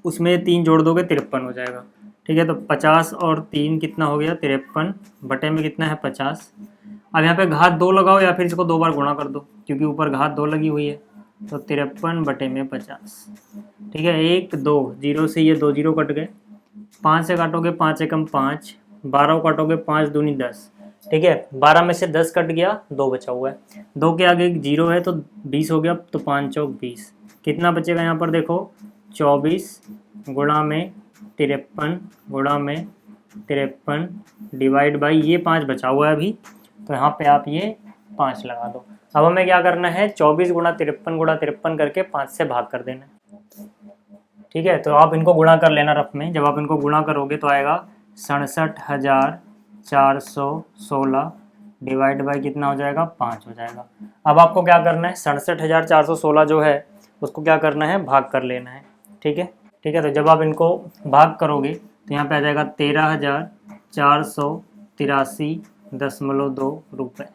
उसमें 3 जोड़ दोगे 53 हो जाएगा। ठीक है, तो 50 और 3 कितना हो गया, 53 बटे में कितना है, 50। अब यहाँ पे घात 2 लगाओ या फिर इसको 2 बार गुणा कर दो, क्योंकि ऊपर घात 2 लगी हुई है। तो 53 बटे में 50। ठीक है, 1 2 0 से ये 2 0 कट गए। 5 से काटोगे 5 एकम 5, 12 को काटोगे 5 दूनी 10। ठीक है, 12 में से 10 कट गया, 2 बचा हुआ है। 2 के आगे 0 है तो 20 हो गया, तो 5 चौक 20। कितना बचेगा यहाँ पर देखो, 24 गुणा में 53 गुणा में 53 डिवाइड बाई ये 5 बचा हुआ है अभी, तो यहाँ पे आप ये 5 लगा दो। अब हमें क्या करना है, 24 गुणा 53 करके 5 से भाग कर देना। ठीक है, तो आप इनको गुणा कर लेना रफ में। जब आप इनको गुणा करोगे तो आएगा 67,416 डिवाइड बाई कितना हो जाएगा, 5 हो जाएगा। अब आपको क्या करना है, 67,416 जो है उसको क्या करना है, भाग कर लेना है। ठीक है, तो जब आप इनको भाग करोगे तो यहाँ पे आ जाएगा 13,483.2 रुपये।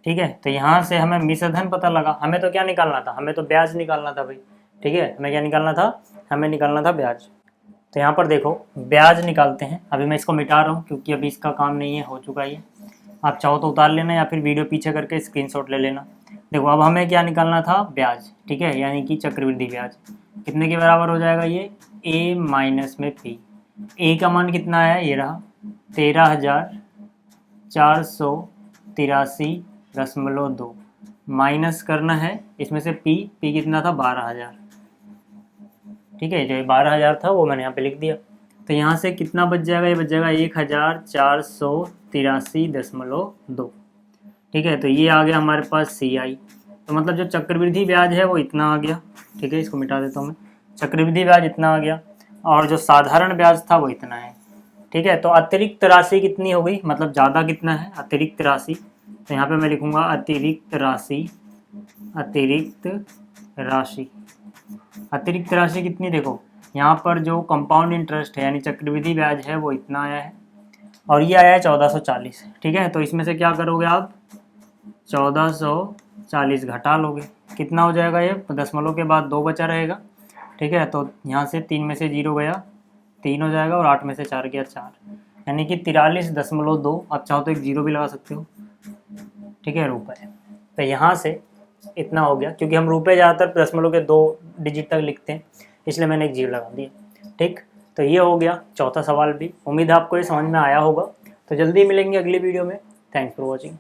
ठीक है, तो यहाँ से हमें मिश्रधन पता लगा। हमें तो क्या निकालना था, हमें तो ब्याज निकालना था भाई। ठीक है, हमें क्या निकालना था, हमें निकालना था ब्याज। तो यहाँ पर देखो ब्याज निकालते हैं। अभी मैं इसको मिटा रहा हूँ क्योंकि अभी इसका काम नहीं है, हो चुका है ये। आप चाहो तो उतार लेना या फिर वीडियो पीछे करके स्क्रीनशॉट ले लेना। देखो अब हमें क्या निकालना था, ब्याज। ठीक है, यानी कि चक्रवृद्धि ब्याज कितने के बराबर हो जाएगा, ये a माइनस में p। a का मान कितना है, ये रहा 13,483.2 माइनस करना है इसमें से p कितना था, 12,000। ठीक है, जो 12,000 था वो मैंने यहाँ पे लिख दिया। तो यहाँ से कितना बच जाएगा, ये बच जाएगा 1,483.2। ठीक है, तो ये आ गया हमारे पास CI। तो मतलब जो चक्रवृद्धि ब्याज है वो इतना आ गया। ठीक है, इसको मिटा देता हूँ मैं। चक्रवृद्धि ब्याज इतना आ गया और जो साधारण ब्याज था वो इतना है। ठीक है, तो अतिरिक्त राशि कितनी हो गई, मतलब ज़्यादा कितना है, अतिरिक्त राशि। तो यहाँ पे मैं लिखूँगा अतिरिक्त राशि। अतिरिक्त राशि कितनी, देखो यहाँ पर जो कंपाउंड इंटरेस्ट है यानी चक्रवृद्धि ब्याज है वो इतना आया है और ये आया है 1440। ठीक है, तो इसमें से क्या करोगे आप, 1440 घटा लोगे, कितना हो जाएगा, ये दशमलव के बाद 2 बचा रहेगा। ठीक है, तो यहाँ से 3 में से 0 गया, 3 हो जाएगा और 8 में से 4 गया 4, यानी कि 43.2। आप चाहो तो एक 0 भी लगा सकते हो। ठीक है, रुपए। तो यहाँ से इतना हो गया, क्योंकि हम रुपए ज़्यादातर दशमलव के 2 डिजिट तक लिखते हैं, इसलिए मैंने एक 0 लगा दिया। ठीक, तो ये हो गया चौथा सवाल भी। उम्मीद है आपको ये समझ में आया होगा। तो जल्दी मिलेंगे अगली वीडियो में। Thanks for watching.